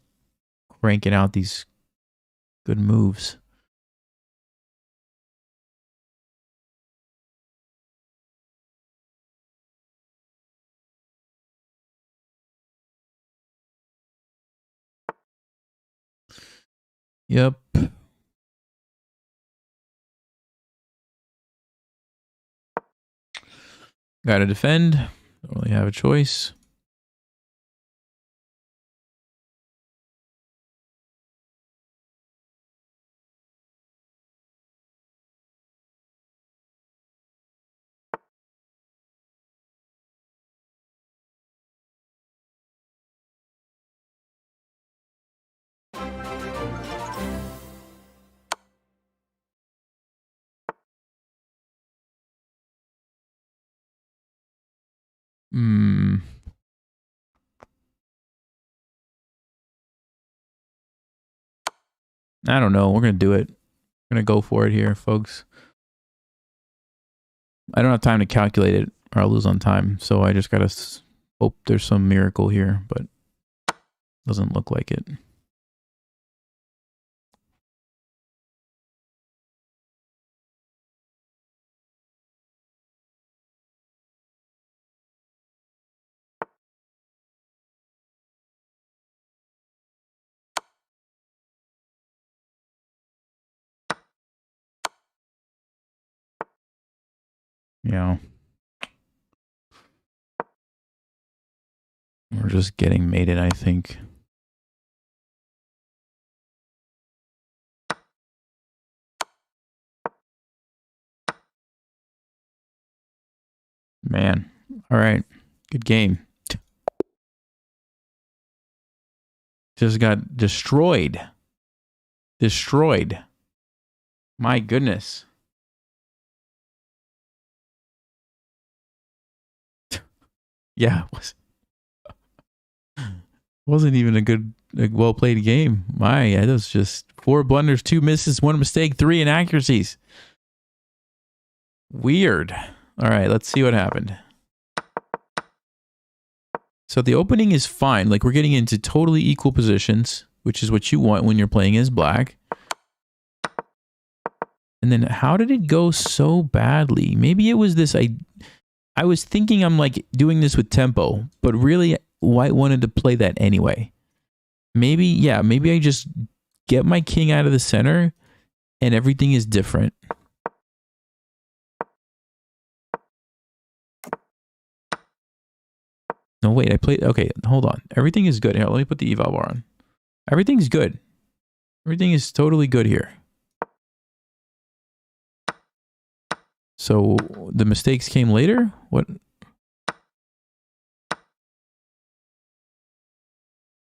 cranking out these good moves. Yep. Gotta defend. Don't really have a choice. I don't know. We're going to do it. We're going to go for it here, folks. I don't have time to calculate it or I'll lose on time. So I just got to hope there's some miracle here, but doesn't look like it. Yeah. We're just getting mated, I think. Man. All right. Good game. Just got destroyed. Destroyed. My goodness. Yeah, wasn't even a good, well played game. My, that was just 4 blunders, 2 misses, 1 mistake, 3 inaccuracies. Weird. All right, let's see what happened. So the opening is fine. Like, we're getting into totally equal positions, which is what you want when you're playing as black. And then how did it go so badly? Maybe it was this, I was thinking I'm like doing this with tempo, but really white wanted to play that anyway. Maybe, yeah, maybe I just get my king out of the center and everything is different. No, wait, I played, okay, hold on. Everything is good. Here, let me put the eval bar on. Everything's good. Everything is totally good here. So the mistakes came later? What?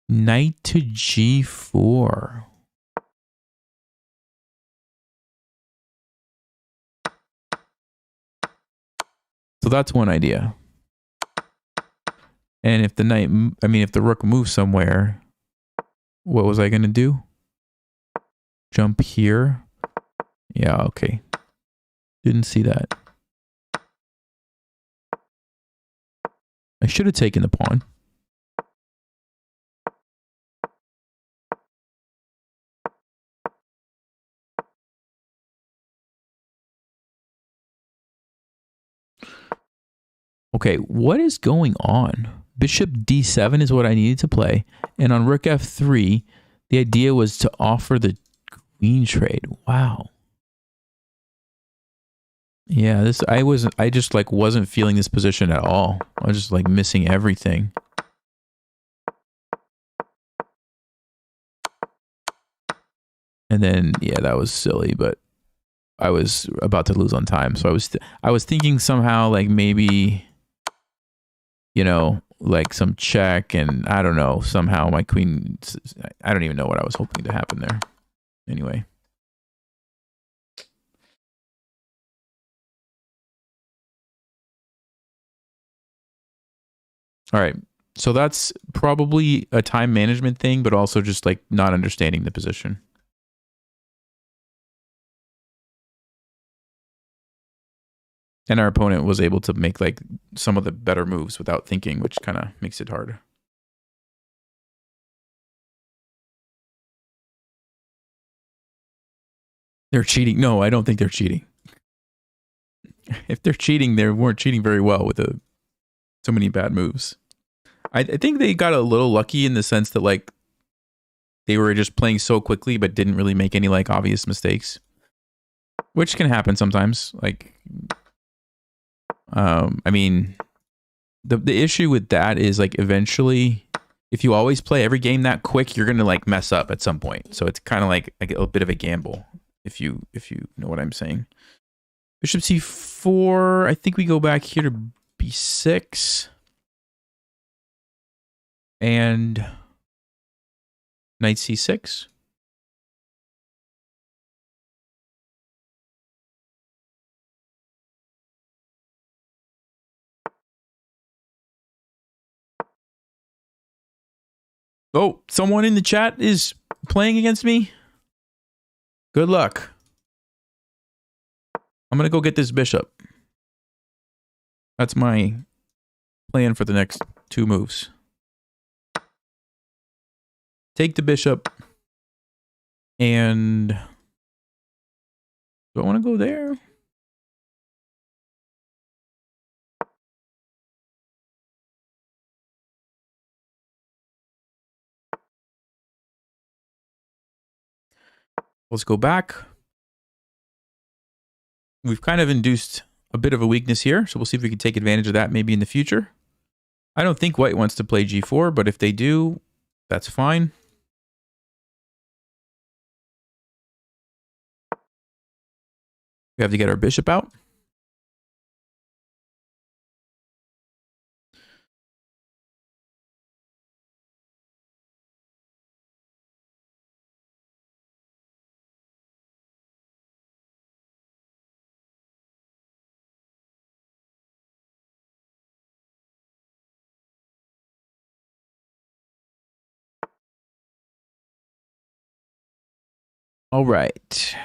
Knight to g4. So that's one idea. And if the knight, I mean, if the rook moves somewhere, what was I going to do? Jump here. Yeah, okay. Didn't see that. I should have taken the pawn. Okay, what is going on? Bishop d7 is what I needed to play. And on rook f3, the idea was to offer the queen trade. Wow. Yeah, this I just like wasn't feeling this position at all. I was just like missing everything. And then yeah, that was silly, but I was about to lose on time. So I was thinking somehow like maybe, you know, like some check, and I don't know, somehow my queen, I don't even know what I was hoping to happen there. Anyway. All right. So that's probably a time management thing, but also just like not understanding the position. And our opponent was able to make like some of the better moves without thinking, which kind of makes it hard. They're cheating. No, I don't think they're cheating. If they're cheating, they weren't cheating very well with so many bad moves. I think they got a little lucky in the sense that like they were just playing so quickly, but didn't really make any like obvious mistakes, which can happen sometimes. Like, I mean, the issue with that is like eventually, if you always play every game that quick, you're gonna like mess up at some point. So it's kind of like a bit of a gamble, if you know what I'm saying. Bishop c4. I think we go back here to b6. And knight c6. Oh, someone in the chat is playing against me? Good luck. I'm going to go get this bishop. That's my plan for the next 2 moves. Take the bishop. And do I want to go there? Let's go back. We've kind of induced a bit of a weakness here, so we'll see if we can take advantage of that maybe in the future. I don't think white wants to play g4, but if they do, that's fine. We have to get our bishop out. All right.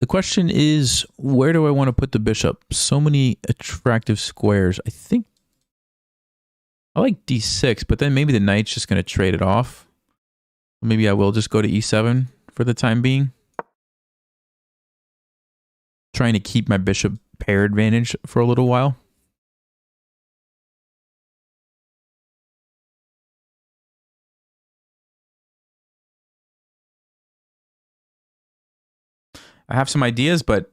The question is, where do I want to put the bishop? So many attractive squares. I think I like d6, but then maybe the knight's just going to trade it off. Maybe I will just go to e7 for the time being. Trying to keep my bishop pair advantage for a little while. I have some ideas, but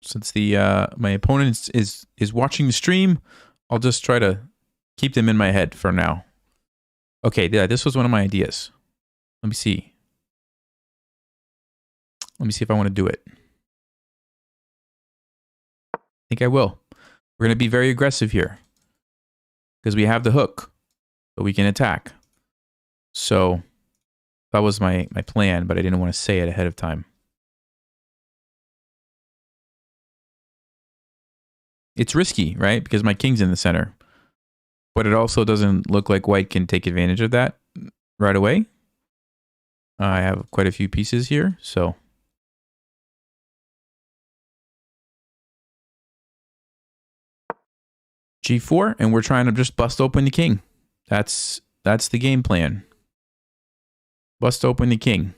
since the my opponent is watching the stream, I'll just try to keep them in my head for now. Okay, yeah, this was one of my ideas. Let me see. Let me see if I want to do it. I think I will. We're going to be very aggressive here because we have the hook, so we can attack. So that was my plan, but I didn't want to say it ahead of time. It's risky, right? Because my king's in the center. But it also doesn't look like white can take advantage of that right away. I have quite a few pieces here, so. G4, and we're trying to just bust open the king. That's the game plan. Bust open the king.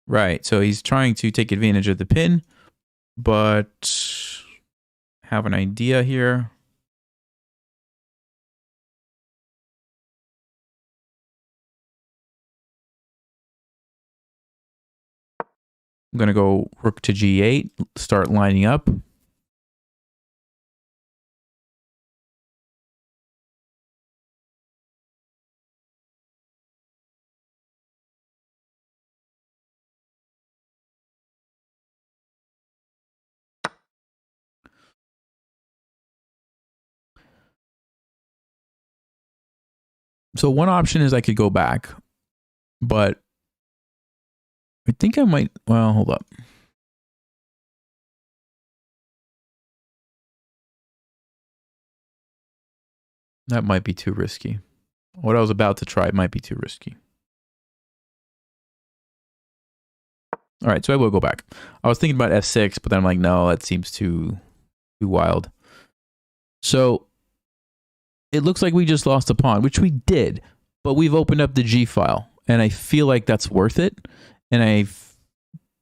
Right, so he's trying to take advantage of the pin, but have an idea here. I'm going to go rook to g8, start lining up. So one option is I could go back, but I think I might, well, hold up. That might be too risky. What I was about to try might be too risky. All right, so I will go back. I was thinking about f6, but then I'm like, no, that seems too wild. So it looks like we just lost a pawn, which we did, but we've opened up the G file, and I feel like that's worth it. And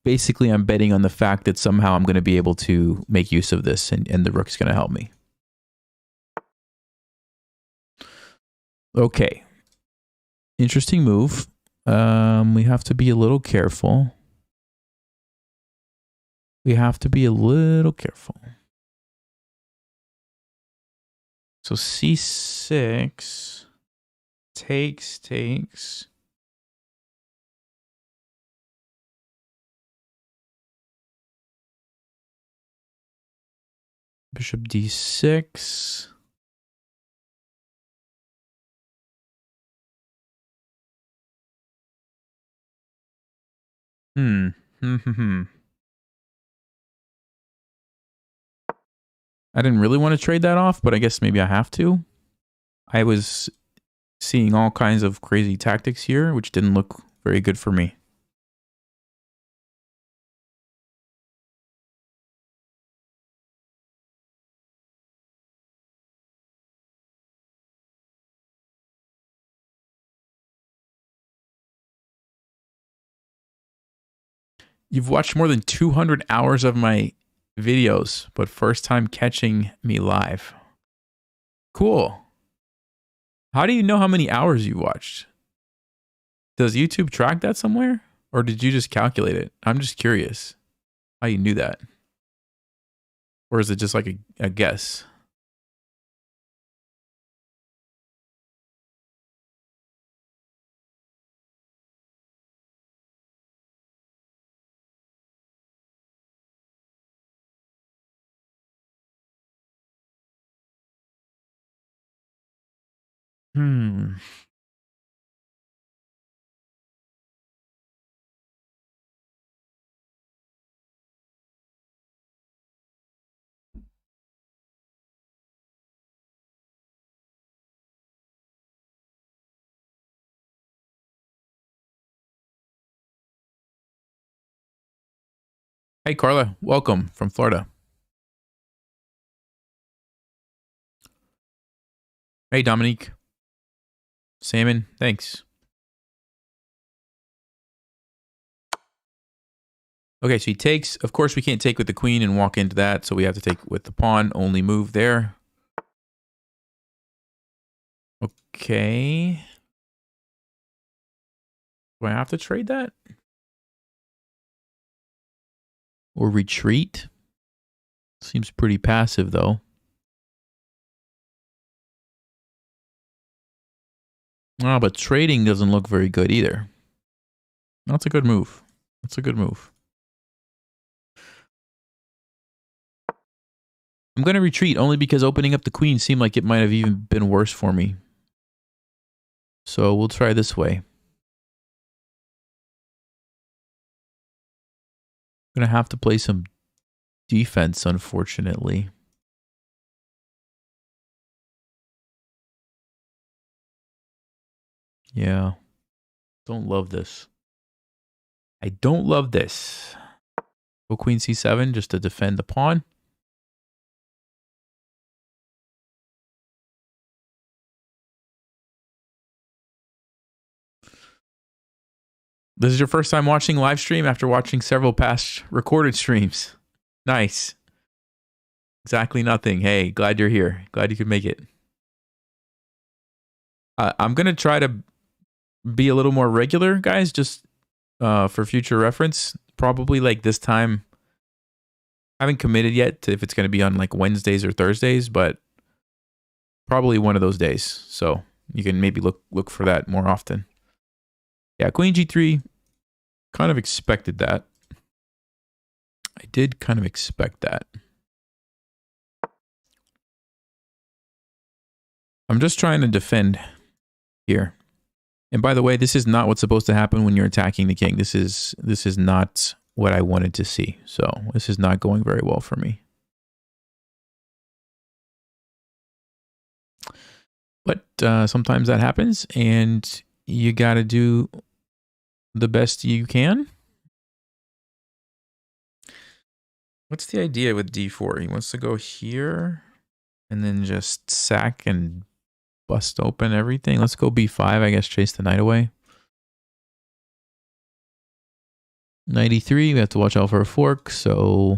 basically I'm betting on the fact that somehow I'm going to be able to make use of this, and the rook's going to help me. Okay. Interesting move. We have to be a little careful. We have to be a little careful. So c6 takes. Bishop d6. I didn't really want to trade that off, but I guess maybe I have to. I was seeing all kinds of crazy tactics here, which didn't look very good for me. You've watched more than 200 hours of my videos, but first time catching me live. Cool. How do you know how many hours you watched? Does YouTube track that somewhere? Or did you just calculate it? I'm just curious how you knew that. Or is it just like a guess? Hey, Carla. Welcome from Florida. Hey, Dominique. Salmon, thanks. Okay, so he takes. Of course, we can't take with the queen and walk into that, so we have to take with the pawn. Only move there. Okay. Do I have to trade that? Or retreat? Seems pretty passive, though. Oh, but trading doesn't look very good either. That's a good move. That's a good move. I'm going to retreat only because opening up the queen seemed like it might have even been worse for me. So we'll try this way. I'm going to have to play some defense, unfortunately. Yeah. Don't love this. I don't love this. Go queen c7 just to defend the pawn. This is your first time watching live stream after watching several past recorded streams. Nice. Exactly nothing. Hey, glad you're here. Glad you could make it. I'm going to try to be a little more regular, guys, just for future reference. Probably like this time. I haven't committed yet to if it's going to be on like Wednesdays or Thursdays, but probably one of those days. So you can maybe look for that more often. Yeah, queen g3. Kind of expected that. I did kind of expect that. I'm just trying to defend here. And by the way, this is not what's supposed to happen when you're attacking the king. This is not what I wanted to see. So this is not going very well for me. But sometimes that happens, and you got to do the best you can. What's the idea with d4? He wants to go here and then just sack and bust open everything. Let's go b5, I guess, chase the knight away. Knight e3, we have to watch out for a fork, so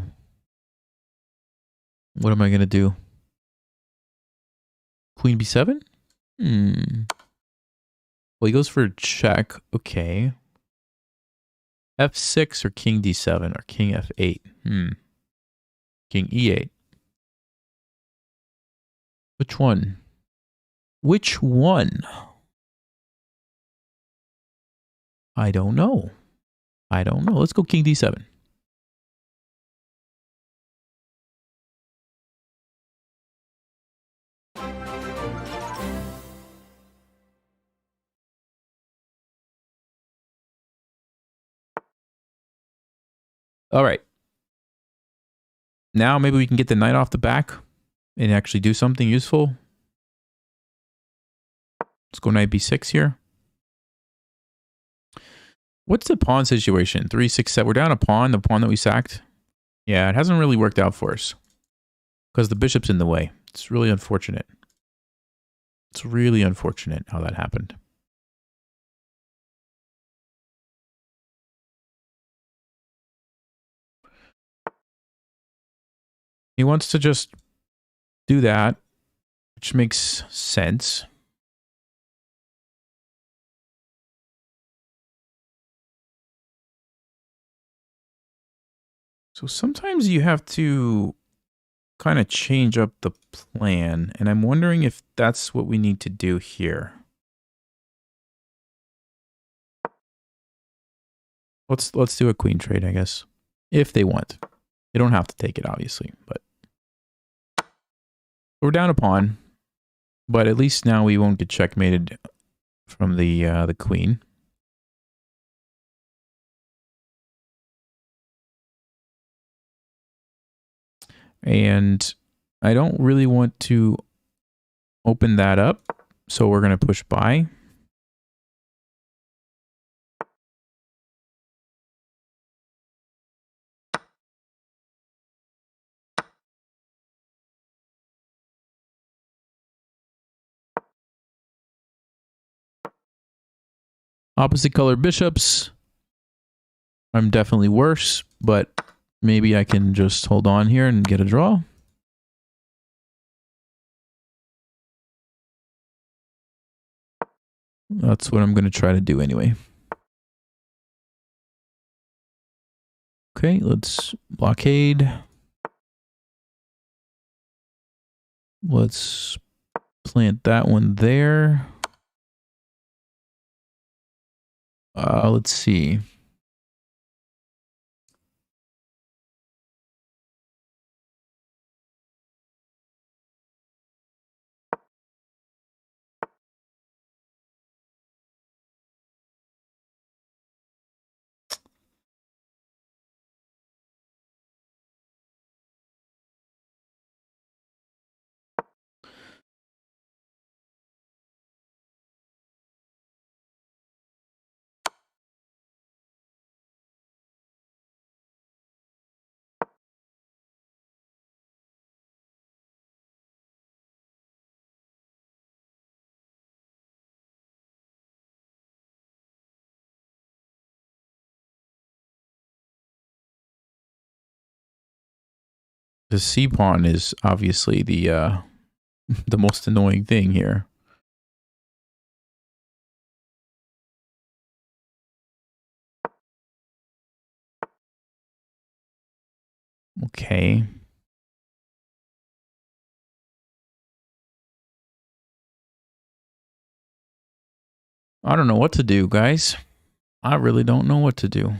what am I going to do? Queen b7? Well, he goes for a check. Okay. f6 or king d7 or king f8? King e8. Which one? Which one? I don't know. I don't know. Let's go king d7. All right. Now maybe we can get the knight off the back and actually do something useful. Let's go knight b6 here. What's the pawn situation? 3, 6, 7. We're down a pawn, the pawn that we sacked. Yeah, it hasn't really worked out for us because the bishop's in the way. It's really unfortunate. It's really unfortunate how that happened. He wants to just do that, which makes sense. So sometimes you have to kind of change up the plan, and I'm wondering if that's what we need to do here. Let's do a queen trade, I guess, if they want. They don't have to take it, obviously, but we're down a pawn. But at least now we won't get checkmated from the queen. And I don't really want to open that up, so we're going to push by. Opposite color bishops. I'm definitely worse, but maybe I can just hold on here and get a draw. That's what I'm going to try to do anyway. Okay, let's blockade. Let's plant that one there. Let's see. The C pawn is obviously the the most annoying thing here. Okay. I don't know what to do, guys. I really don't know what to do.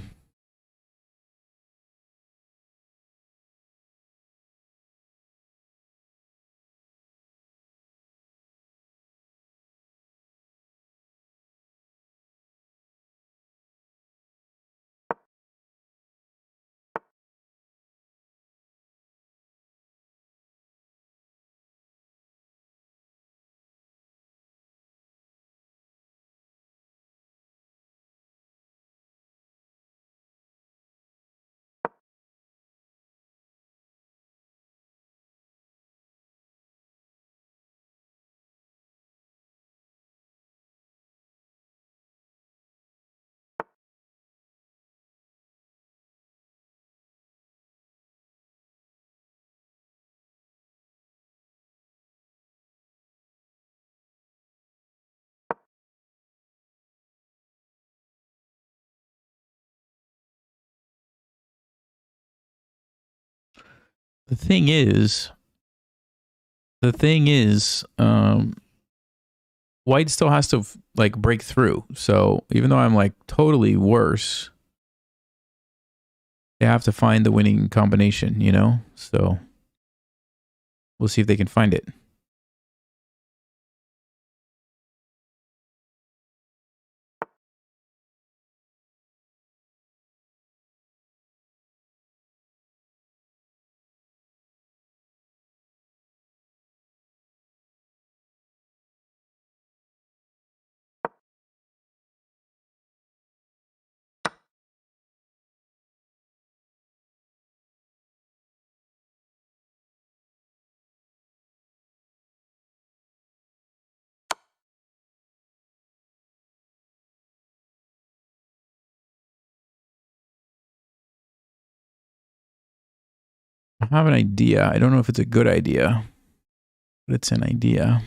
The thing is, white still has to like break through. So even though I'm like totally worse, they have to find the winning combination, you know? So we'll see if they can find it. I have an idea. I don't know if it's a good idea, but it's an idea.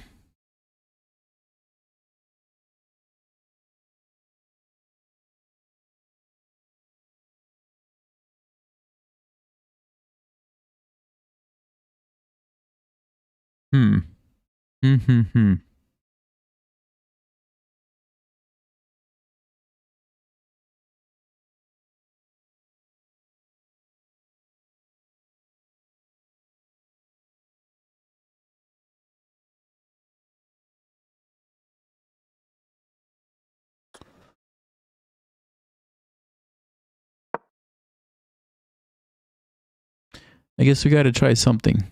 Hmm. Hmm. I guess we got to try something.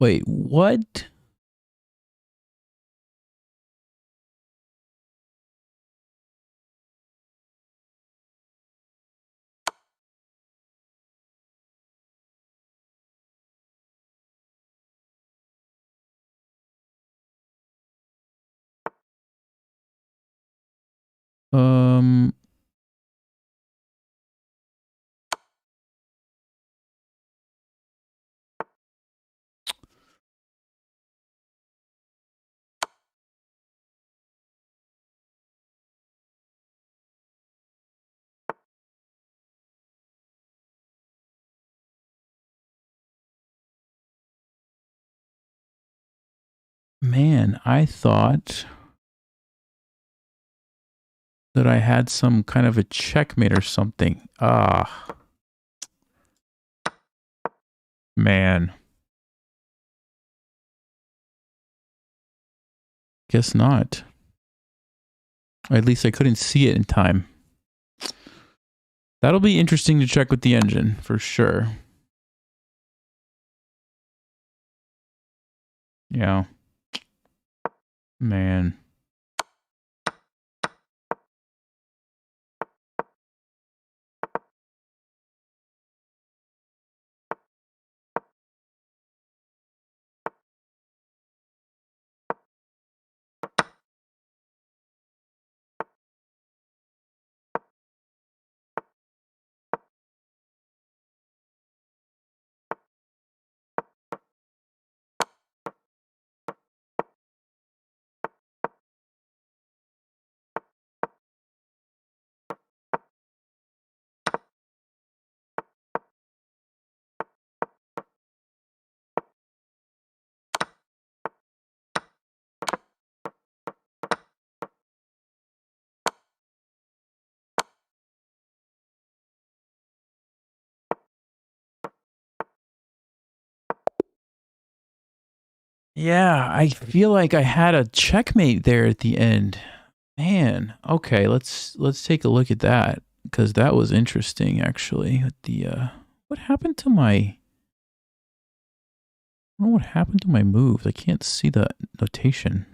Wait, what? Man, I thought that I had some kind of a checkmate or something. Ah. Man. Guess not. Or at least I couldn't see it in time. That'll be interesting to check with the engine, for sure. Yeah. Man. Yeah, I feel like I had a checkmate there at the end. Man, okay, let's take a look at that because that was interesting actually. With the what happened to my? I don't know what happened to my moves. I can't see the notation.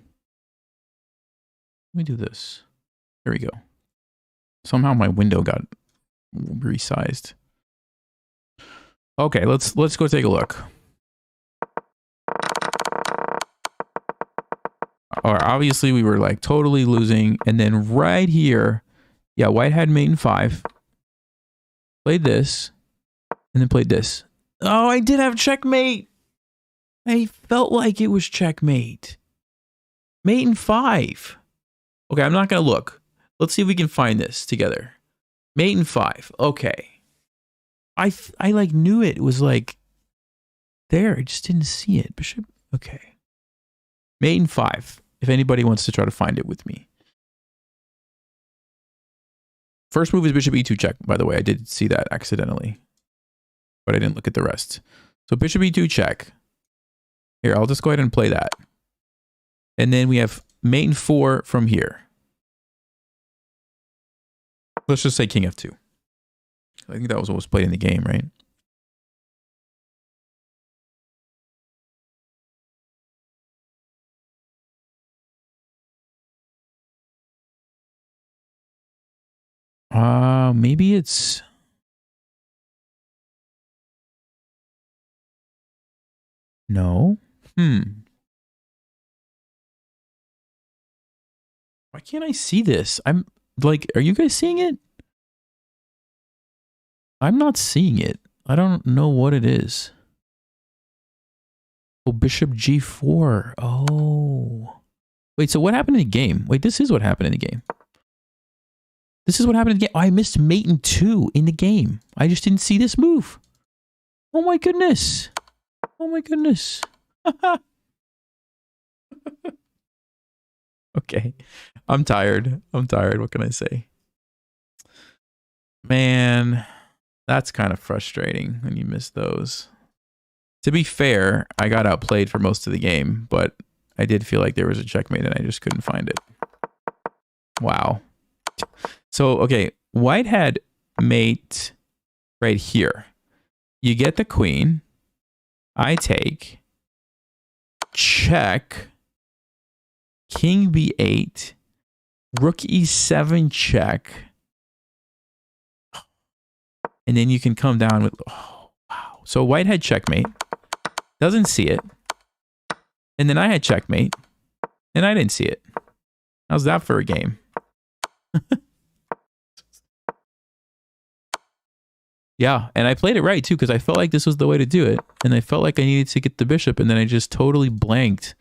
Let me do this. There we go. Somehow my window got resized. Okay, let's go take a look. Or obviously we were like totally losing, and then right here, yeah, white had mate in 5. Played this, and then played this. Oh, I did have checkmate. I felt like it was checkmate. Mate in 5. Okay, I'm not gonna look. Let's see if we can find this together. Mate in 5. Okay. I like knew it was like there. I just didn't see it. Bishop. Okay. Mate in 5. If anybody wants to try to find it with me. First move is bishop e2 check, by the way. I did see that accidentally. But I didn't look at the rest. So bishop e2 check. Here, I'll just go ahead and play that. And then we have mate in 4 from here. Let's just say king f2. I think that was what was played in the game, right? Maybe it's... No. Why can't I see this? I'm like, are you guys seeing it? I'm not seeing it. I don't know what it is. Oh, bishop g4. Oh. Wait, so what happened in the game? Wait, this is what happened in the game. This is what happened in the game. Oh, I missed mate in 2 in the game. I just didn't see this move. Oh my goodness. Oh my goodness. Okay. I'm tired. I'm tired. What can I say? Man, that's kind of frustrating when you miss those. To be fair, I got outplayed for most of the game, but I did feel like there was a checkmate and I just couldn't find it. Wow. So, okay, white had mate right here. You get the queen. I take. check, king b8, rook e7 check, and then you can come down with, oh, wow. So white had checkmate, doesn't see it, and then I had checkmate, and I didn't see it. How's that for a game? Yeah, and I played it right too, because I felt like this was the way to do it, and I felt like I needed to get the bishop, and then I just totally blanked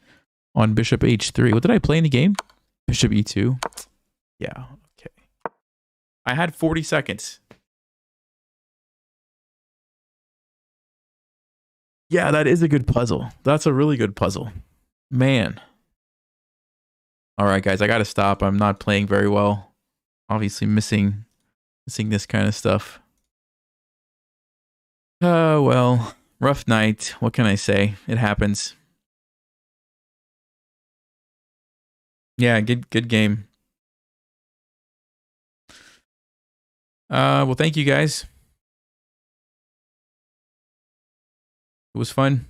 on bishop h3. What did I play in the game? Bishop e2. Yeah, okay. I had 40 seconds. Yeah, that is a good puzzle. That's a really good puzzle. Man. All right, guys, I got to stop. I'm not playing very well. Obviously missing this kind of stuff. Well, rough night. What can I say? It happens. Yeah, good game. Well, thank you guys. It was fun.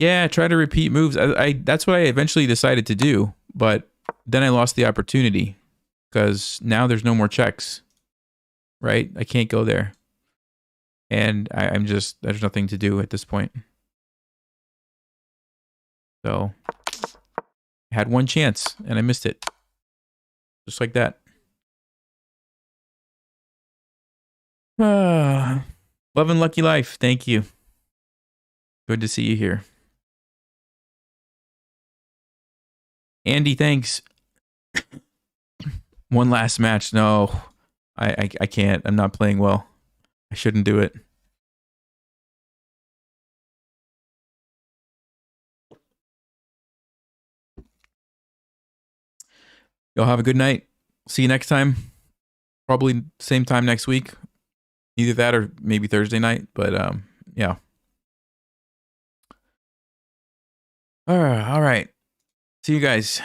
Yeah, try to repeat moves. That's what I eventually decided to do, but then I lost the opportunity because now there's no more checks. Right? I can't go there. And I'm just, there's nothing to do at this point. So, I had one chance, and I missed it. Just like that. Love and lucky life. Thank you. Good to see you here. Andy, thanks. One last match. No, I can't. I'm not playing well. I shouldn't do it. Y'all have a good night. See you next time. Probably same time next week. Either that or maybe Thursday night. But yeah. All right. See you guys.